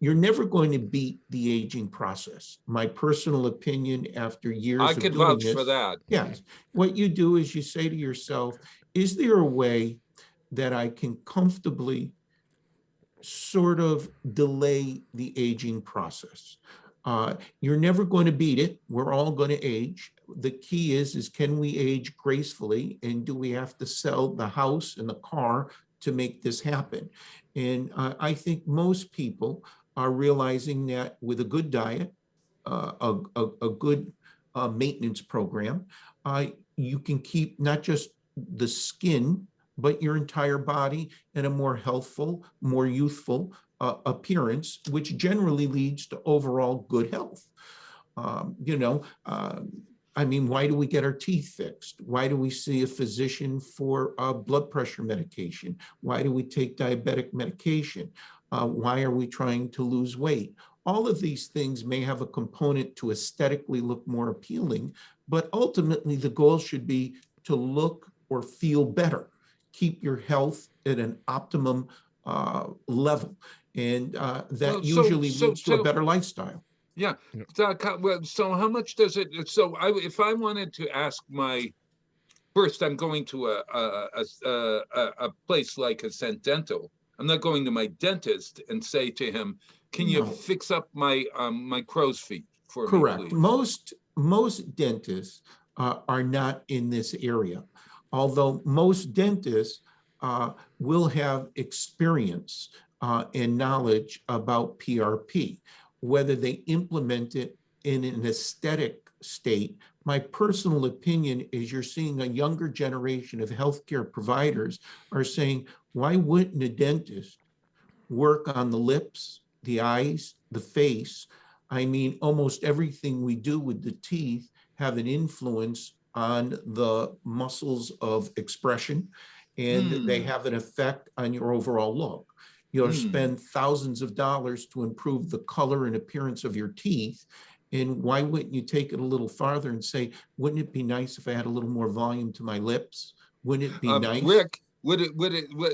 You're never going to beat the aging process. My personal opinion after years I of could doing vouch this, for that. yes. What you do is you say to yourself, is there a way that I can comfortably sort of delay the aging process? You're never going to beat it. We're all going to age. The key is can we age gracefully, and do we have to sell the house and the car to make this happen? And I think most people are realizing that with a good diet, a good maintenance program, you can keep not just the skin, but your entire body in a more healthful, more youthful appearance, which generally leads to overall good health. I mean, why do we get our teeth fixed? Why do we see a physician for blood pressure medication? Why do we take diabetic medication? Why are we trying to lose weight? All of these things may have a component to aesthetically look more appealing, but ultimately the goal should be to look or feel better, keep your health at an optimum level. And that usually leads to a better lifestyle. Yeah. So how much does it? So if I wanted to ask first, I'm going to a place like Ascent Dental. I'm not going to my dentist and say to him, "Can you fix up my my crow's feet for me, please?" Most dentists are not in this area, although most dentists will have experience and knowledge about PRP. Whether they implement it in an aesthetic state, my personal opinion is you're seeing a younger generation of healthcare providers are saying, why wouldn't a dentist work on the lips, the eyes, the face? I mean, almost everything we do with the teeth have an influence on the muscles of expression, and they have an effect on your overall look. You'll spend thousands of dollars to improve the color and appearance of your teeth. And why wouldn't you take it a little farther and say, wouldn't it be nice if I had a little more volume to my lips? Wouldn't it be nice? Rick, would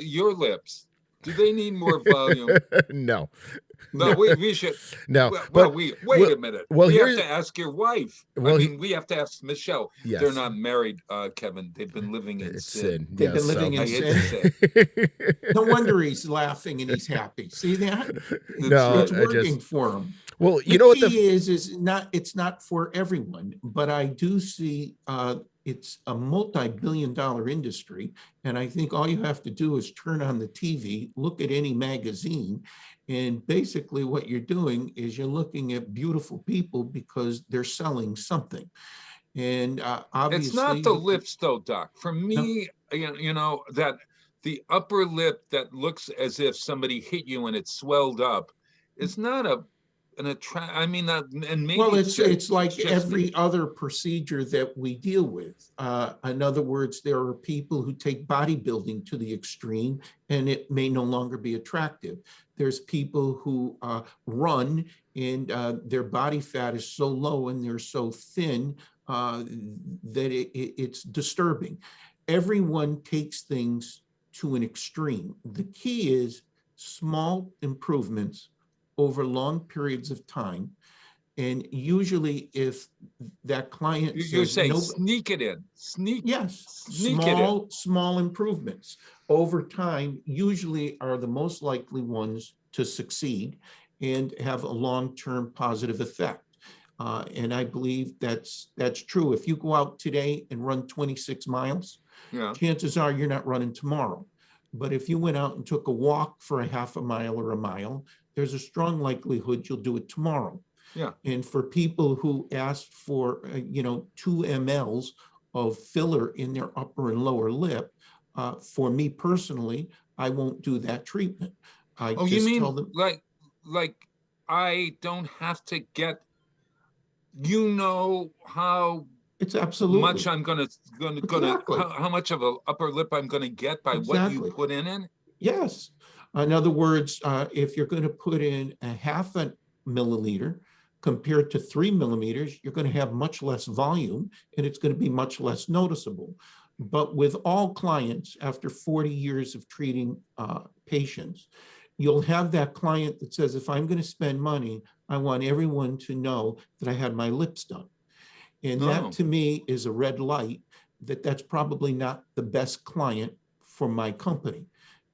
your lips, do they need more volume? No. No, we should. No. Wait a minute. Well, we have to ask your wife. Well, we have to ask Michelle. Yes. They're not married, Kevin. They've been living in sin. They've been living in sin. No wonder he's laughing and he's happy. See that? It's working for him. Well, you know what the key is it's not for everyone, but I do see it's a multi-billion-dollar industry, and I think all you have to do is turn on the TV, look at any magazine, and basically what you're doing is you're looking at beautiful people because they're selling something. And obviously, it's not the lips, though, Doc. For me, that the upper lip that looks as if somebody hit you and it swelled up, it's not a I mean, and maybe Well, it's like just every me. other procedure that we deal with. In other words, there are people who take bodybuilding to the extreme, and it may no longer be attractive. There's people who run, and their body fat is so low and they're so thin that it's disturbing. Everyone takes things to an extreme. The key is small improvements over long periods of time. And usually if that client You're says, saying no, sneak it in, yes, sneak it in. small improvements over time usually are the most likely ones to succeed and have a long-term positive effect. And I believe that's true. If you go out today and run 26 miles, Yeah. chances are you're not running tomorrow. But if you went out and took a walk for a half a mile or a mile, there's a strong likelihood you'll do it tomorrow. Yeah. And for people who asked for, 2 mLs of filler in their upper and lower lip, for me personally, I won't do that treatment. I Oh, just you mean tell them, like I don't have to get, how it's absolutely much I'm gonna Exactly. how much of a upper lip I'm gonna get by what you Exactly. put in it? Yes. In other words, if you're going to put in a half a milliliter compared to 3 millimeters, you're going to have much less volume and it's going to be much less noticeable. But with all clients, after 40 years of treating patients, you'll have that client that says, if I'm going to spend money, I want everyone to know that I had my lips done. And that to me is a red light that's probably not the best client for my company,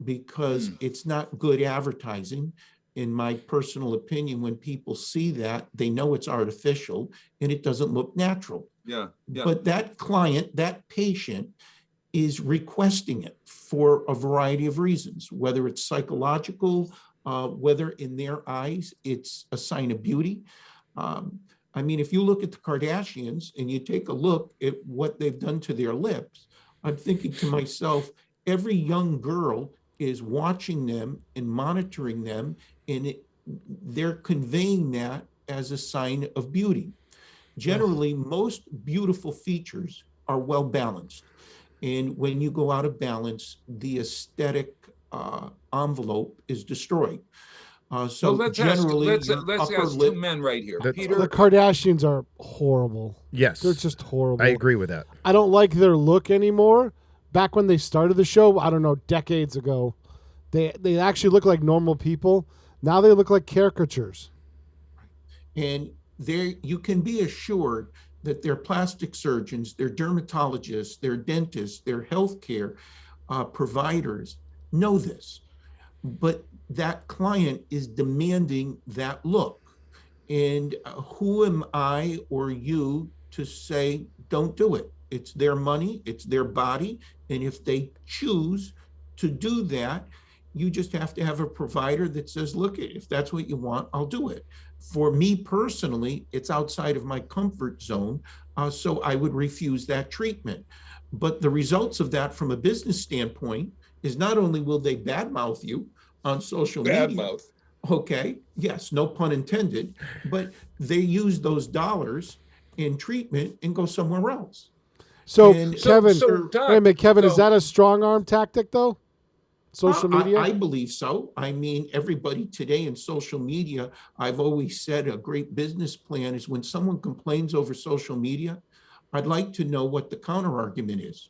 because it's not good advertising. In my personal opinion, when people see that, they know it's artificial and it doesn't look natural. Yeah. But that client, that patient is requesting it for a variety of reasons, whether it's psychological, whether in their eyes, it's a sign of beauty. I mean, if you look at the Kardashians and you take a look at what they've done to their lips, I'm thinking to myself, every young girl is watching them and monitoring them, and they're conveying that as a sign of beauty. Generally, most beautiful features are well balanced. And when you go out of balance, the aesthetic envelope is destroyed. So let's generally, ask 2 men right here. Peter, The Kardashians are horrible. Yes. They're just horrible. I agree with that. I don't like their look anymore. Back when they started the show, I don't know, decades ago, they actually look like normal people. Now they look like caricatures. And there, you can be assured that their plastic surgeons, their dermatologists, their dentists, their healthcare providers know this. But that client is demanding that look. And who am I or you to say, don't do it? It's their money, it's their body. And if they choose to do that, you just have to have a provider that says, look, if that's what you want, I'll do it. For me personally, it's outside of my comfort zone. So I would refuse that treatment. But the results of that from a business standpoint is not only will they badmouth you on social media. Okay, yes, no pun intended, but they use those dollars in treatment and go somewhere else. So, And Kevin, Doug, wait a minute, Kevin, is that a strong arm tactic, though? Social media? I believe so. I mean, everybody today in social media, I've always said a great business plan is when someone complains over social media, I'd like to know what the counter argument is.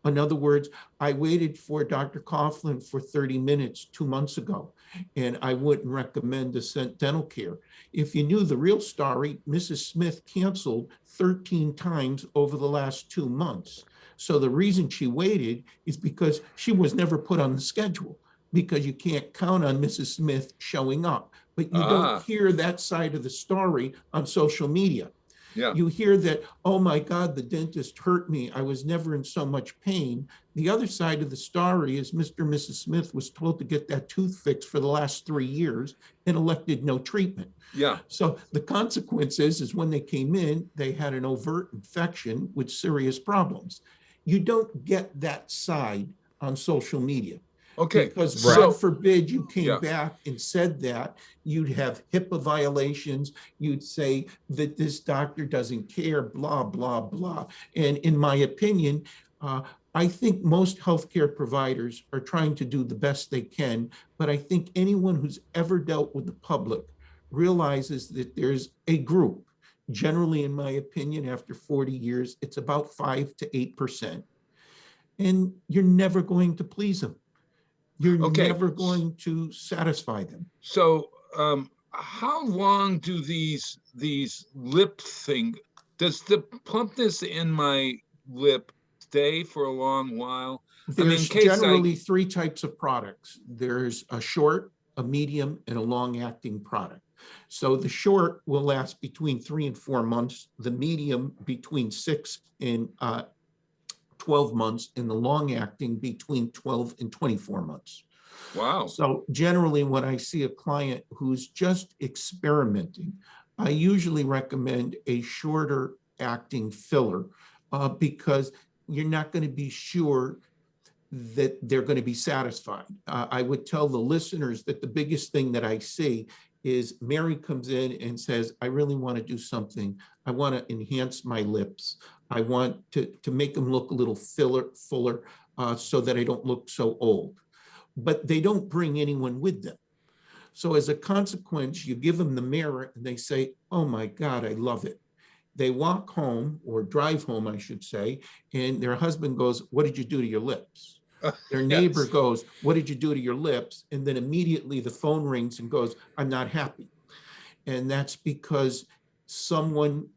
In other words, I waited for Dr. Coughlin for 30 minutes 2 months ago, and I wouldn't recommend Ascent Dental Care. If you knew the real story, Mrs. Smith canceled 13 times over the last 2 months. So the reason she waited is because she was never put on the schedule, because you can't count on Mrs. Smith showing up. But you don't hear that side of the story on social media. Yeah. You hear that, oh my God, the dentist hurt me. I was never in so much pain. The other side of the story is Mr. and Mrs. Smith was told to get that tooth fixed for the last 3 years and elected no treatment. Yeah. So the consequence is when they came in, they had an overt infection with serious problems. You don't get that side on social media. Okay. Because so- God forbid you came Yeah. back and said that, you'd have HIPAA violations. You'd say that this doctor doesn't care, blah, blah, blah. And in my opinion, I think most healthcare providers are trying to do the best they can, but I think anyone who's ever dealt with the public realizes that there's a group, generally, in my opinion, after 40 years, it's about 5 to 8%. And you're never going to please them. You're Okay. never going to satisfy them. So, how long do these lip thing? Does the plumpness in my lip stay for a long while? There's generally 3 types of products. There's a short, a medium, and a long-acting product. So the short will last between 3 and 4 months. The medium between 6 and 12 months, and the long-acting between 12 and 24 months. Wow. So generally, when I see a client who's just experimenting, I usually recommend a shorter acting filler because you're not going to be sure that they're going to be satisfied. I would tell the listeners that the biggest thing that I see is Mary comes in and says, I really want to do something. I want to enhance my lips. I want to make them look a little fuller so that I don't look so old. But they don't bring anyone with them. So as a consequence, you give them the mirror and they say, oh my God, I love it. They walk home, or drive home, I should say, and their husband goes, what did you do to your lips? Their neighbor Yes. goes, what did you do to your lips? And then immediately the phone rings and goes, I'm not happy. And that's because someone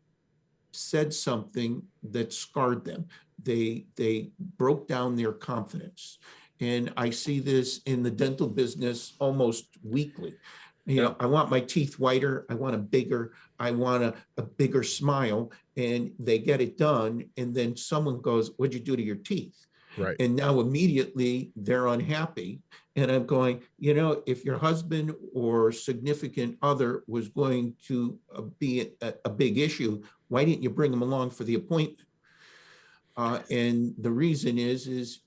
said something that scarred them. They broke down their confidence. And I see this in the dental business almost weekly. You know, I want my teeth whiter. I want I want a bigger smile, and they get it done. And then someone goes, what'd you do to your teeth? Right. And now immediately they're unhappy. And I'm going, you know, if your husband or significant other was going to be a big issue, why didn't you bring them along for the appointment? And the reason is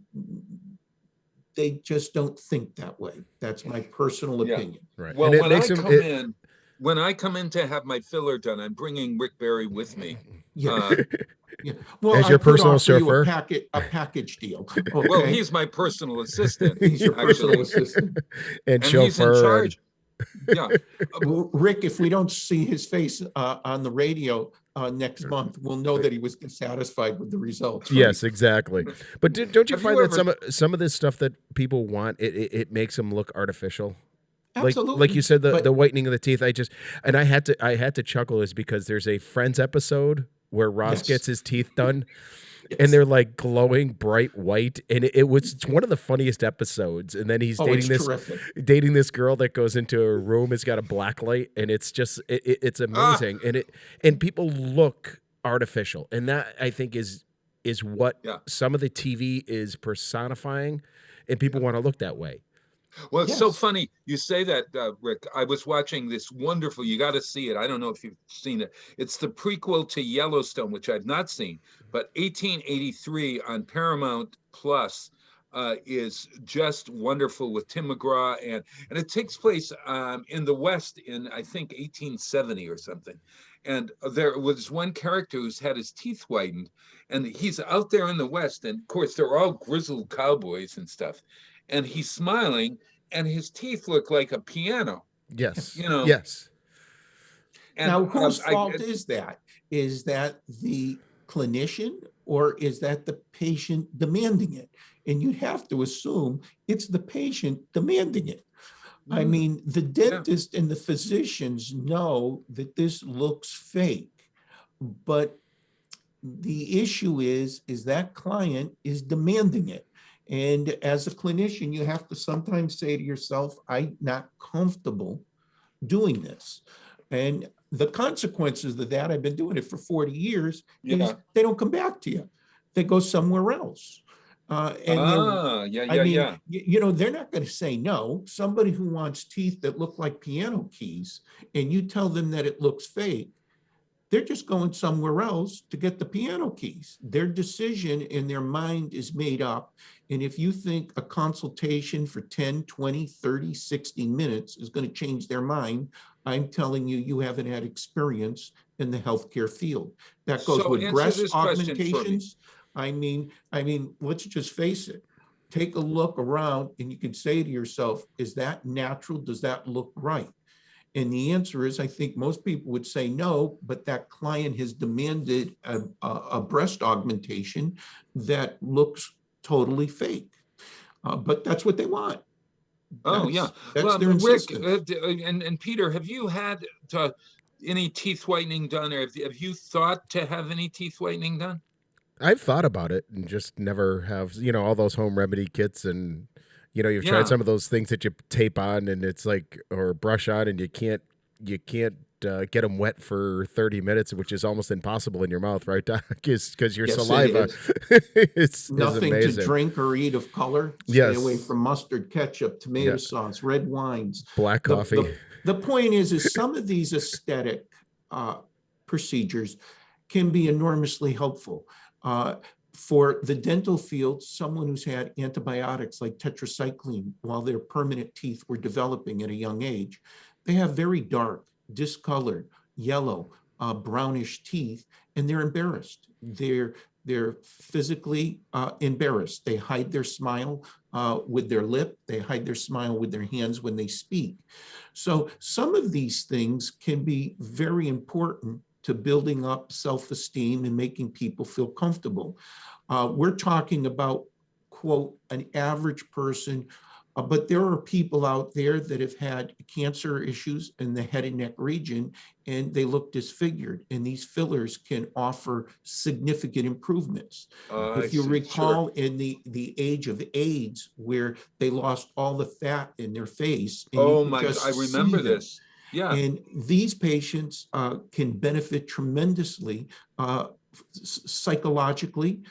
they just don't think that way. That's my personal opinion. Right. Well, And when I come in to have my filler done, I'm bringing Rick Barry with me. Yeah. Yeah. Well, as your I could personal offer you chauffeur? a package deal. Well, Okay? he's my personal assistant. He's your personal actually. assistant. And he's in chauffeur. charge. Yeah. Rick, if we don't see his face on the radio next month, we'll know that he was dissatisfied with the results. Right? Yes, exactly. But don't you Have find you that some of this stuff that people want, it makes them look artificial? Absolutely. Like you said, But- the whitening of the teeth. I had to chuckle is because there's a Friends episode where Ross Yes. gets his teeth done. And they're like glowing bright white, and it's one of the funniest episodes. And then he's dating this girl that goes into a room, has got a black light, and it's just it's amazing. And people look artificial, and that I think is what some of the TV is personifying, and people want to look that way. Well, it's so funny you say that, Rick. I was watching this wonderful, you got to see it. I don't know if you've seen it. It's the prequel to Yellowstone, which I've not seen, but 1883 on Paramount Plus is just wonderful with Tim McGraw. And it takes place in the West in, I think, 1870 or something. And there was one character who's had his teeth whitened, and he's out there in the West. And of course, they're all grizzled cowboys and stuff. And he's smiling, and his teeth look like a piano. Yes. You know. Yes. And, now, whose fault is that? Is that the clinician, or is that the patient demanding it? And you have to assume it's the patient demanding it. I mean, the dentist and the physicians know that this looks fake, but the issue is that client is demanding it. And as a clinician, you have to sometimes say to yourself, I'm not comfortable doing this. And the consequences of that, I've been doing it for 40 years, is they don't come back to you. They go somewhere else. You know, they're not going to say no. Somebody who wants teeth that look like piano keys, and you tell them that it looks fake, They're just going somewhere else to get the piano keys. Their decision in their mind is made up. And if you think a consultation for 10, 20, 30, 60 minutes is going to change their mind, I'm telling you, you haven't had experience in the healthcare field. That goes with breast augmentations. I mean, let's just face it. Take a look around and you can say to yourself, is that natural? Does that look right? And the answer is, I think most people would say no, but that client has demanded a breast augmentation that looks totally fake. But that's what they want. That's their insistence. Rick, and Peter, have you had any teeth whitening done, or have you thought to have any teeth whitening done? I've thought about it and just never have, all those home remedy kits, and you've tried some of those things that you tape on and it's like, or brush on, and you can't get them wet for 30 minutes, which is almost impossible in your mouth, right, Doc? Because your saliva it's nothing is to drink or eat of color. Yes. Stay away from mustard, ketchup, tomato sauce, red wines, black coffee. The point is some of these aesthetic procedures can be enormously helpful. For the dental field, someone who's had antibiotics like tetracycline while their permanent teeth were developing at a young age, they have very dark, discolored, yellow, brownish teeth, and they're embarrassed. They're physically embarrassed. They hide their smile with their lip. They hide their smile with their hands when they speak. So some of these things can be very important to building up self-esteem and making people feel comfortable. We're talking about, quote, an average person, but there are people out there that have had cancer issues in the head and neck region, and they look disfigured, and these fillers can offer significant improvements. If you recall, in the age of AIDS, where they lost all the fat in their face. Oh my God, I remember this. Yeah. And these patients can benefit tremendously psychologically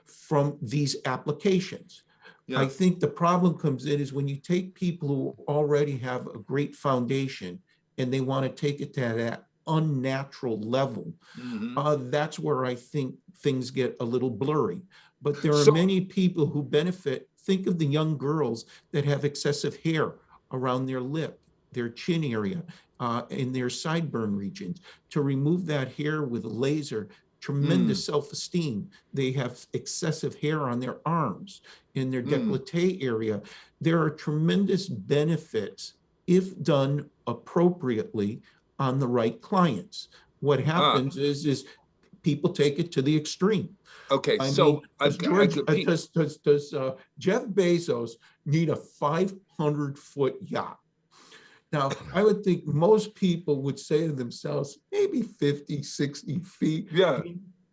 from these applications. Yeah. I think the problem comes in is when you take people who already have a great foundation and they want to take it to that unnatural level, that's where I think things get a little blurry. But there are many people who benefit. Think of the young girls that have excessive hair around their lip, their chin area, in their sideburn regions. To remove that hair with a laser, tremendous self-esteem. They have excessive hair on their arms, in their décolleté area. There are tremendous benefits if done appropriately on the right clients. What happens is people take it to the extreme. Okay, does Jeff Bezos need a 500-foot yacht? Now, I would think most people would say to themselves, maybe 50, 60 feet. Yeah.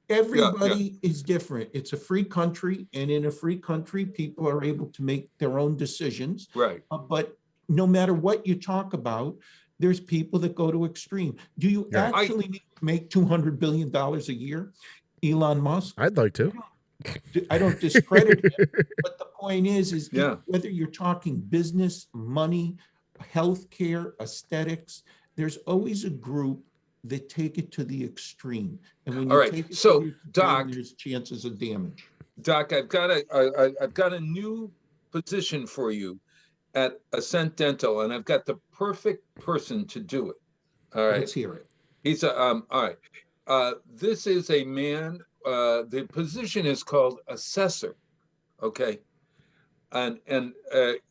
Everybody is different. It's a free country, and in a free country, people are able to make their own decisions. Right. But no matter what you talk about, there's people that go to extreme. Do you actually need to make $200 billion a year, Elon Musk? I'd like to. I don't discredit him, but the point is whether you're talking business, money, healthcare, aesthetics, there's always a group that take it to the extreme. And when you take it to the extreme, Doc, there's chances of damage. Doc, I've got a new position for you at Ascent Dental, and I've got the perfect person to do it. All right. Let's hear it. He's all right. This is a man, the position is called assessor. Okay. And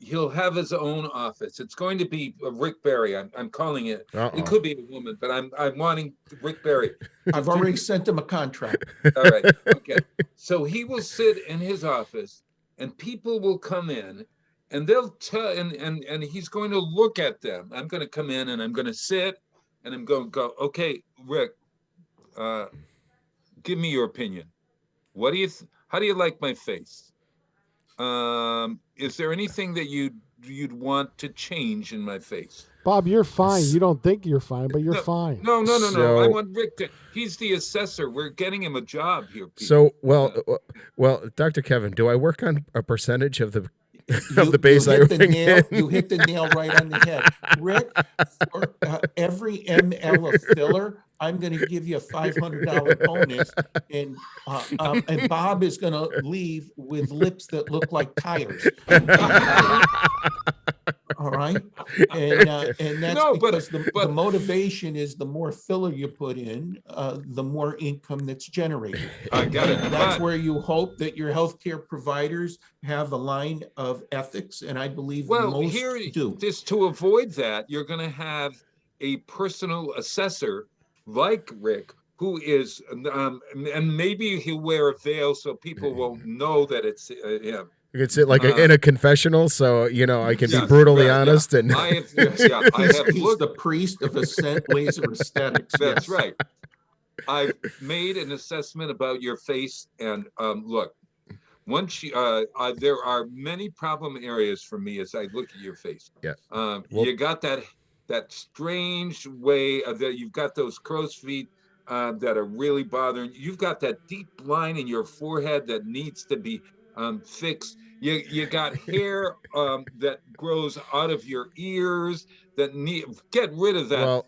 he'll have his own office. It's going to be Rick Barry. I'm calling it. It could be a woman, but I'm wanting Rick Barry. I've already sent him a contract. All right. Okay. So he will sit in his office, and people will come in, and they'll tell, and he's going to look at them. I'm going to come in, and I'm going to sit, and I'm going to go, okay, Rick, give me your opinion. What do you? How do you like my face? Is there anything that you'd want to change in my face? Bob, you're fine. You don't think you're fine, but you're fine. No. I want Rick to, he's the assessor. We're getting him a job here, Peter. So, well, Dr. Kevin, do I work on a percentage of the of the bass I ring in. You hit the nail right on the head. Rick, for every ml of filler, I'm going to give you a $500 bonus, and Bob is going to leave with lips that look like tires. All right, and that's because the motivation is the more filler you put in, the more income that's generated. I got it. That's where you hope that your healthcare providers have a line of ethics, and I believe most do. Just to avoid that, you're going to have a personal assessor like Rick, who is, and maybe he'll wear a veil so people will know that it's him. You can sit like in a confessional, so I can be brutally honest. And I have he's the priest of Ascent Laser Aesthetics. That's right. I've made an assessment about your face, and look, once you, there are many problem areas for me as I look at your face. Yeah. You got that strange way that you've got those crow's feet that are really bothering. You've got that deep line in your forehead that needs to be fixed. You got hair that grows out of your ears that get rid of that. Well,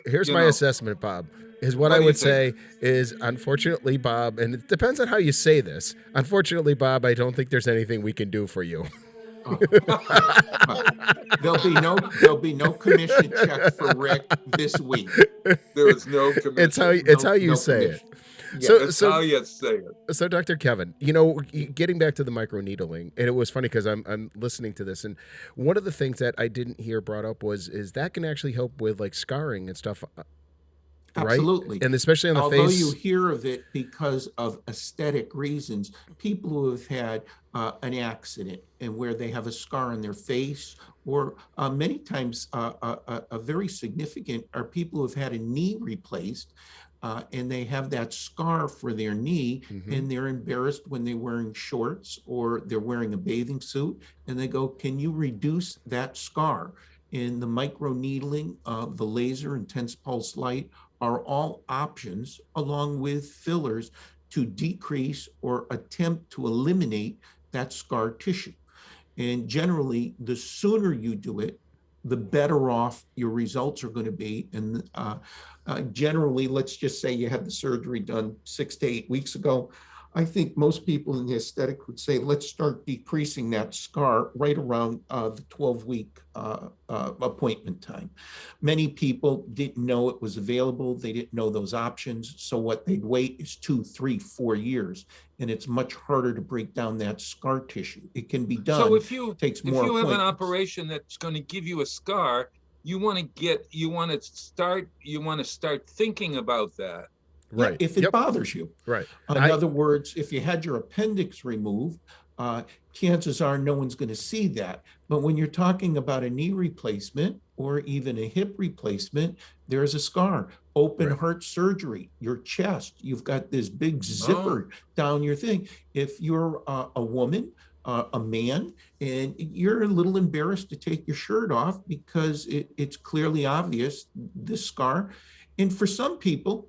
here's my assessment, Bob. Is what I would say is, unfortunately, Bob, and it depends on how you say this. Unfortunately, Bob, I don't think there's anything we can do for you. There'll be no commission check for Rick this week. There is no commission. It's how you say it. Yeah, that's how you say it. So, Dr. Kevin, getting back to the microneedling, and it was funny because I'm listening to this, and one of the things that I didn't hear brought up is that can actually help with like scarring and stuff. Absolutely. Right? And especially on the Although face. you hear of it because of aesthetic reasons, people who have had an accident and where they have a scar on their face, or many times a very significant, are people who have had a knee replaced, and they have that scar for their knee, and they're embarrassed when they're wearing shorts or they're wearing a bathing suit, and they go, can you reduce that scar? And the microneedling, the laser, intense pulse light are all options, along with fillers, to decrease or attempt to eliminate that scar tissue. And generally, the sooner you do it, the better off your results are going to be. And generally, let's just say you had the surgery done 6 to 8 weeks ago. I think most people in the aesthetic would say, let's start decreasing that scar right around the 12-week appointment time. Many people didn't know it was available. They didn't know those options. So what they'd wait is 2, 3, 4 years. And it's much harder to break down that scar tissue. It can be done. So if you have an operation that's going to give you a scar, you want to start thinking about that. Right. Yeah, if it bothers you. Right. In other words, if you had your appendix removed, chances are no one's going to see that. But when you're talking about a knee replacement or even a hip replacement, there's a scar. Open heart surgery, your chest, you've got this big zipper down your thing. If you're a woman, a man, and you're a little embarrassed to take your shirt off because it's clearly obvious, this scar. And for some people,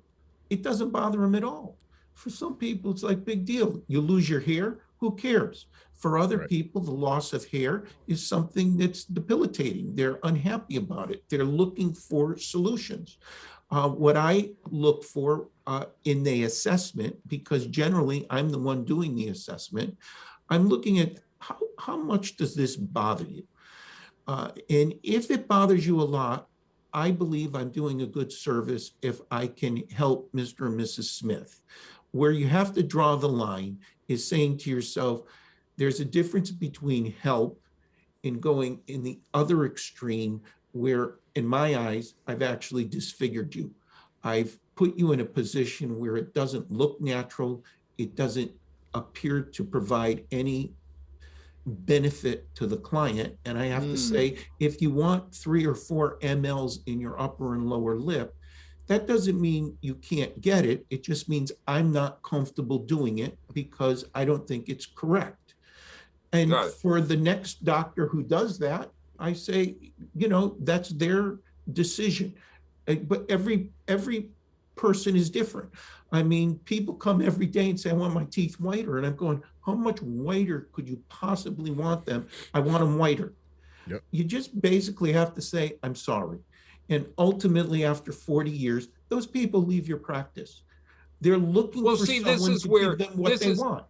it doesn't bother them at all. For some people, it's like big deal. You lose your hair, who cares? For other people, the loss of hair is something that's debilitating. They're unhappy about it. They're looking for solutions. What I look for in the assessment, because generally I'm the one doing the assessment, I'm looking at how much does this bother you? And if it bothers you a lot, I believe I'm doing a good service if I can help Mr. and Mrs. Smith. Where you have to draw the line is saying to yourself, there's a difference between help and going in the other extreme where, in my eyes, I've actually disfigured you. I've put you in a position where it doesn't look natural. It doesn't appear to provide any benefit to the client. And I have to say, if you want 3 or 4 mLs in your upper and lower lip, that doesn't mean you can't get it. It just means I'm not comfortable doing it because I don't think it's correct. And for the next doctor who does that, I say, that's their decision. But every person is different. I mean, people come every day and say, I want my teeth whiter. And I'm going, How much whiter could you possibly want them? I want them whiter. Yep. You just basically have to say, I'm sorry. And ultimately, after 40 years, those people leave your practice. They're looking for someone to give them what they want.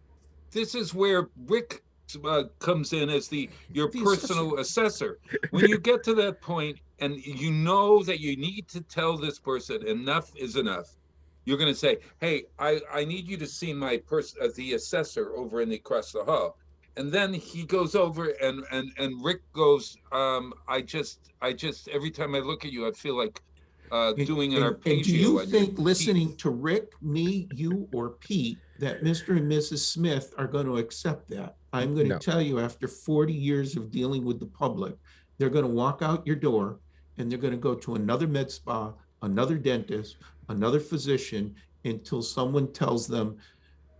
This is where Rick comes in as your personal assessor. When you get to that point and you know that you need to tell this person enough is enough, you're going to say, hey, I need you to see my the assessor over across the hall. And then he goes over and Rick goes, I just every time I look at you, I feel like doing an arpeggio. And do you think listening to Rick, me, you, or Pete, that Mr. and Mrs. Smith are going to accept that? I'm going to tell you, after 40 years of dealing with the public, they're going to walk out your door and they're going to go to another med spa, another dentist, another physician, until someone tells them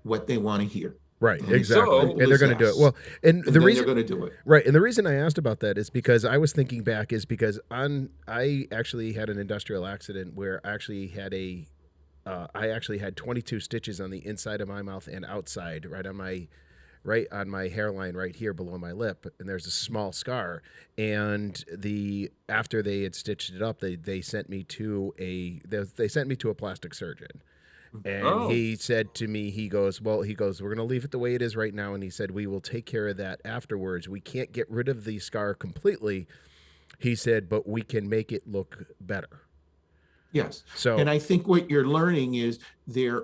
what they want to hear. Right, exactly. And they're going to do it. Well, and the reason they're going to do it. Right, and the reason I asked about that is because I was thinking back because I actually had an industrial accident where I actually had I actually had 22 stitches on the inside of my mouth and outside, right on my hairline right here below my lip, and there's a small scar. And after they had stitched it up, they sent me to a plastic surgeon. And he said to me, he goes, we're going to leave it the way it is right now. And he said, we will take care of that afterwards. We can't get rid of the scar completely. He said, but we can make it look better. Yes. And I think what you're learning is they're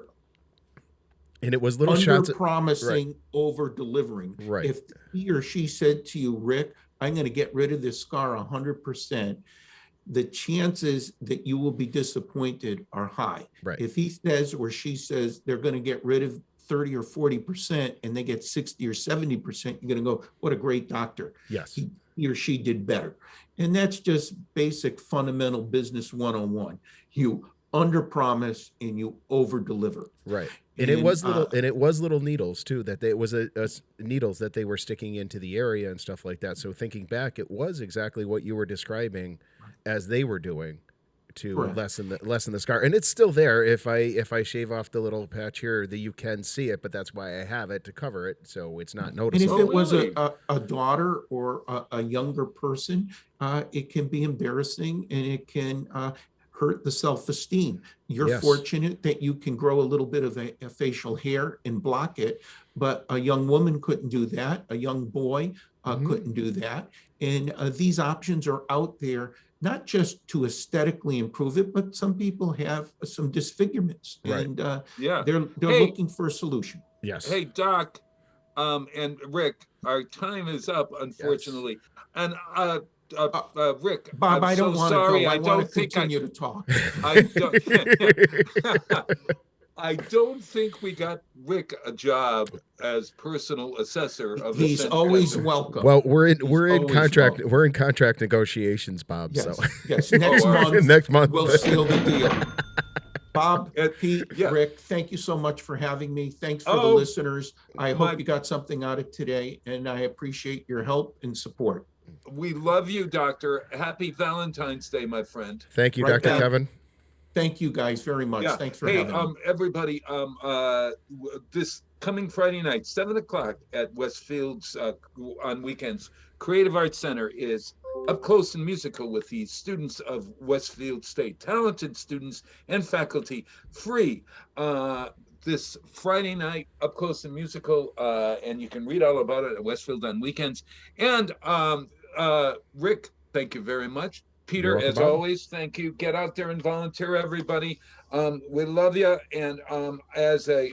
it was little shots of promising, over delivering. Right. If he or she said to you, Rick, I'm going to get rid of this scar 100%, the chances that you will be disappointed are high. Right. If he says or she says they're going to get rid of 30 or 40% and they get 60 or 70%, you're going to go, what a great doctor. Yes. He or she did better. And that's just basic fundamental business 101. You underpromise and you overdeliver. Right. And it was little needles too, needles that they were sticking into the area and stuff like that. So thinking back, it was exactly what you were describing as they were doing to lessen the scar. And it's still there. If I shave off the little patch here, you can see it, but that's why I have it to cover it, so it's not noticeable. And if it was a daughter or a younger person, it can be embarrassing and it can hurt the self-esteem. You're fortunate that you can grow a little bit of a facial hair and block it, but a young woman couldn't do that. A young boy couldn't do that. And these options are out there, not just to aesthetically improve it, but some people have some disfigurements, and they're looking for a solution. Yes. Hey, Doc, and Rick, our time is up, unfortunately. Yes. And Rick, Bob, I don't want to go. I want to continue to talk. I don't think we got Rick a job as personal assessor of. He's always welcome. Well, we're in contract. Welcome. We're in contract negotiations, Bob. Yes. So yes, next month we'll seal the deal. Bob, Pete, Rick, thank you so much for having me. Thanks for the listeners. I hope you got something out of today, and I appreciate your help and support. We love you, Doctor. Happy Valentine's Day, my friend. Thank you, Dr. Kevin. Thank you guys very much. Yeah. Thanks for having me. Everybody, this coming Friday night, 7 o'clock at Westfield's on weekends, Creative Arts Center is up close and musical with the students of Westfield State, talented students and faculty, free. This Friday night, up close and musical, and you can read all about it at Westfield on weekends. And Rick, thank you very much. Peter, as always, thank you. Get out there and volunteer, everybody. We love you. And as a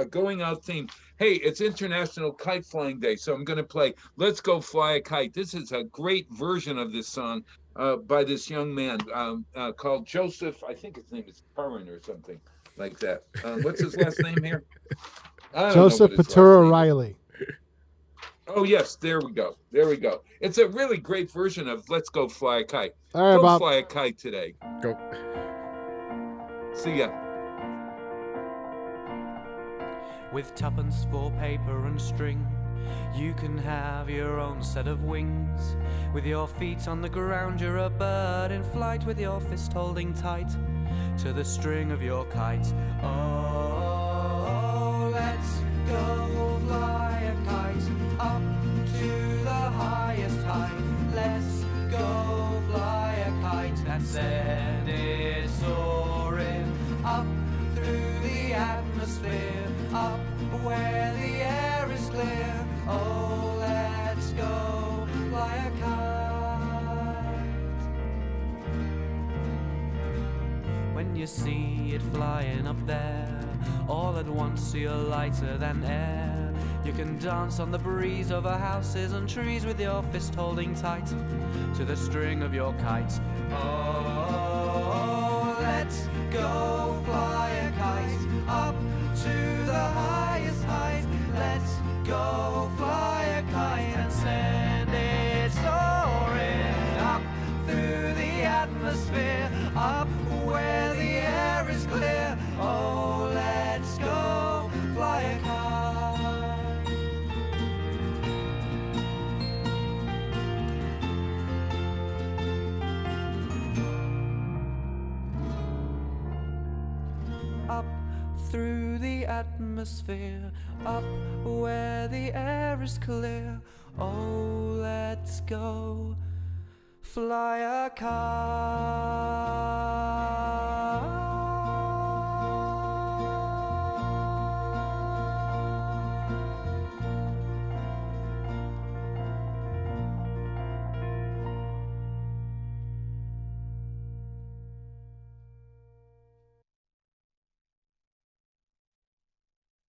going out theme, hey, it's International Kite Flying Day, so I'm going to play Let's Go Fly a Kite. This is a great version of this song by this young man called Joseph. I think his name is Curran or something like that. What's his last name here? Joseph Patura Riley. Oh, yes. There we go. There we go. It's a really great version of Let's Go Fly a Kite. All right, go Bob. fly a kite today. Go. See ya. With tuppence for paper and string, you can have your own set of wings. With your feet on the ground, you're a bird in flight, with your fist holding tight to the string of your kite. Oh, let's go fly a you see it flying up there, all at once you're lighter than air. You can dance on the breeze over houses and trees with your fist holding tight to the string of your kite. Oh, let's go fly a kite up to the highest height. Let's go fly a kite and send it soaring up through the atmosphere, up where the air is clear. Oh, let's go fly a kite. Up through the atmosphere, up where the air is clear. Oh, let's go fly a kite.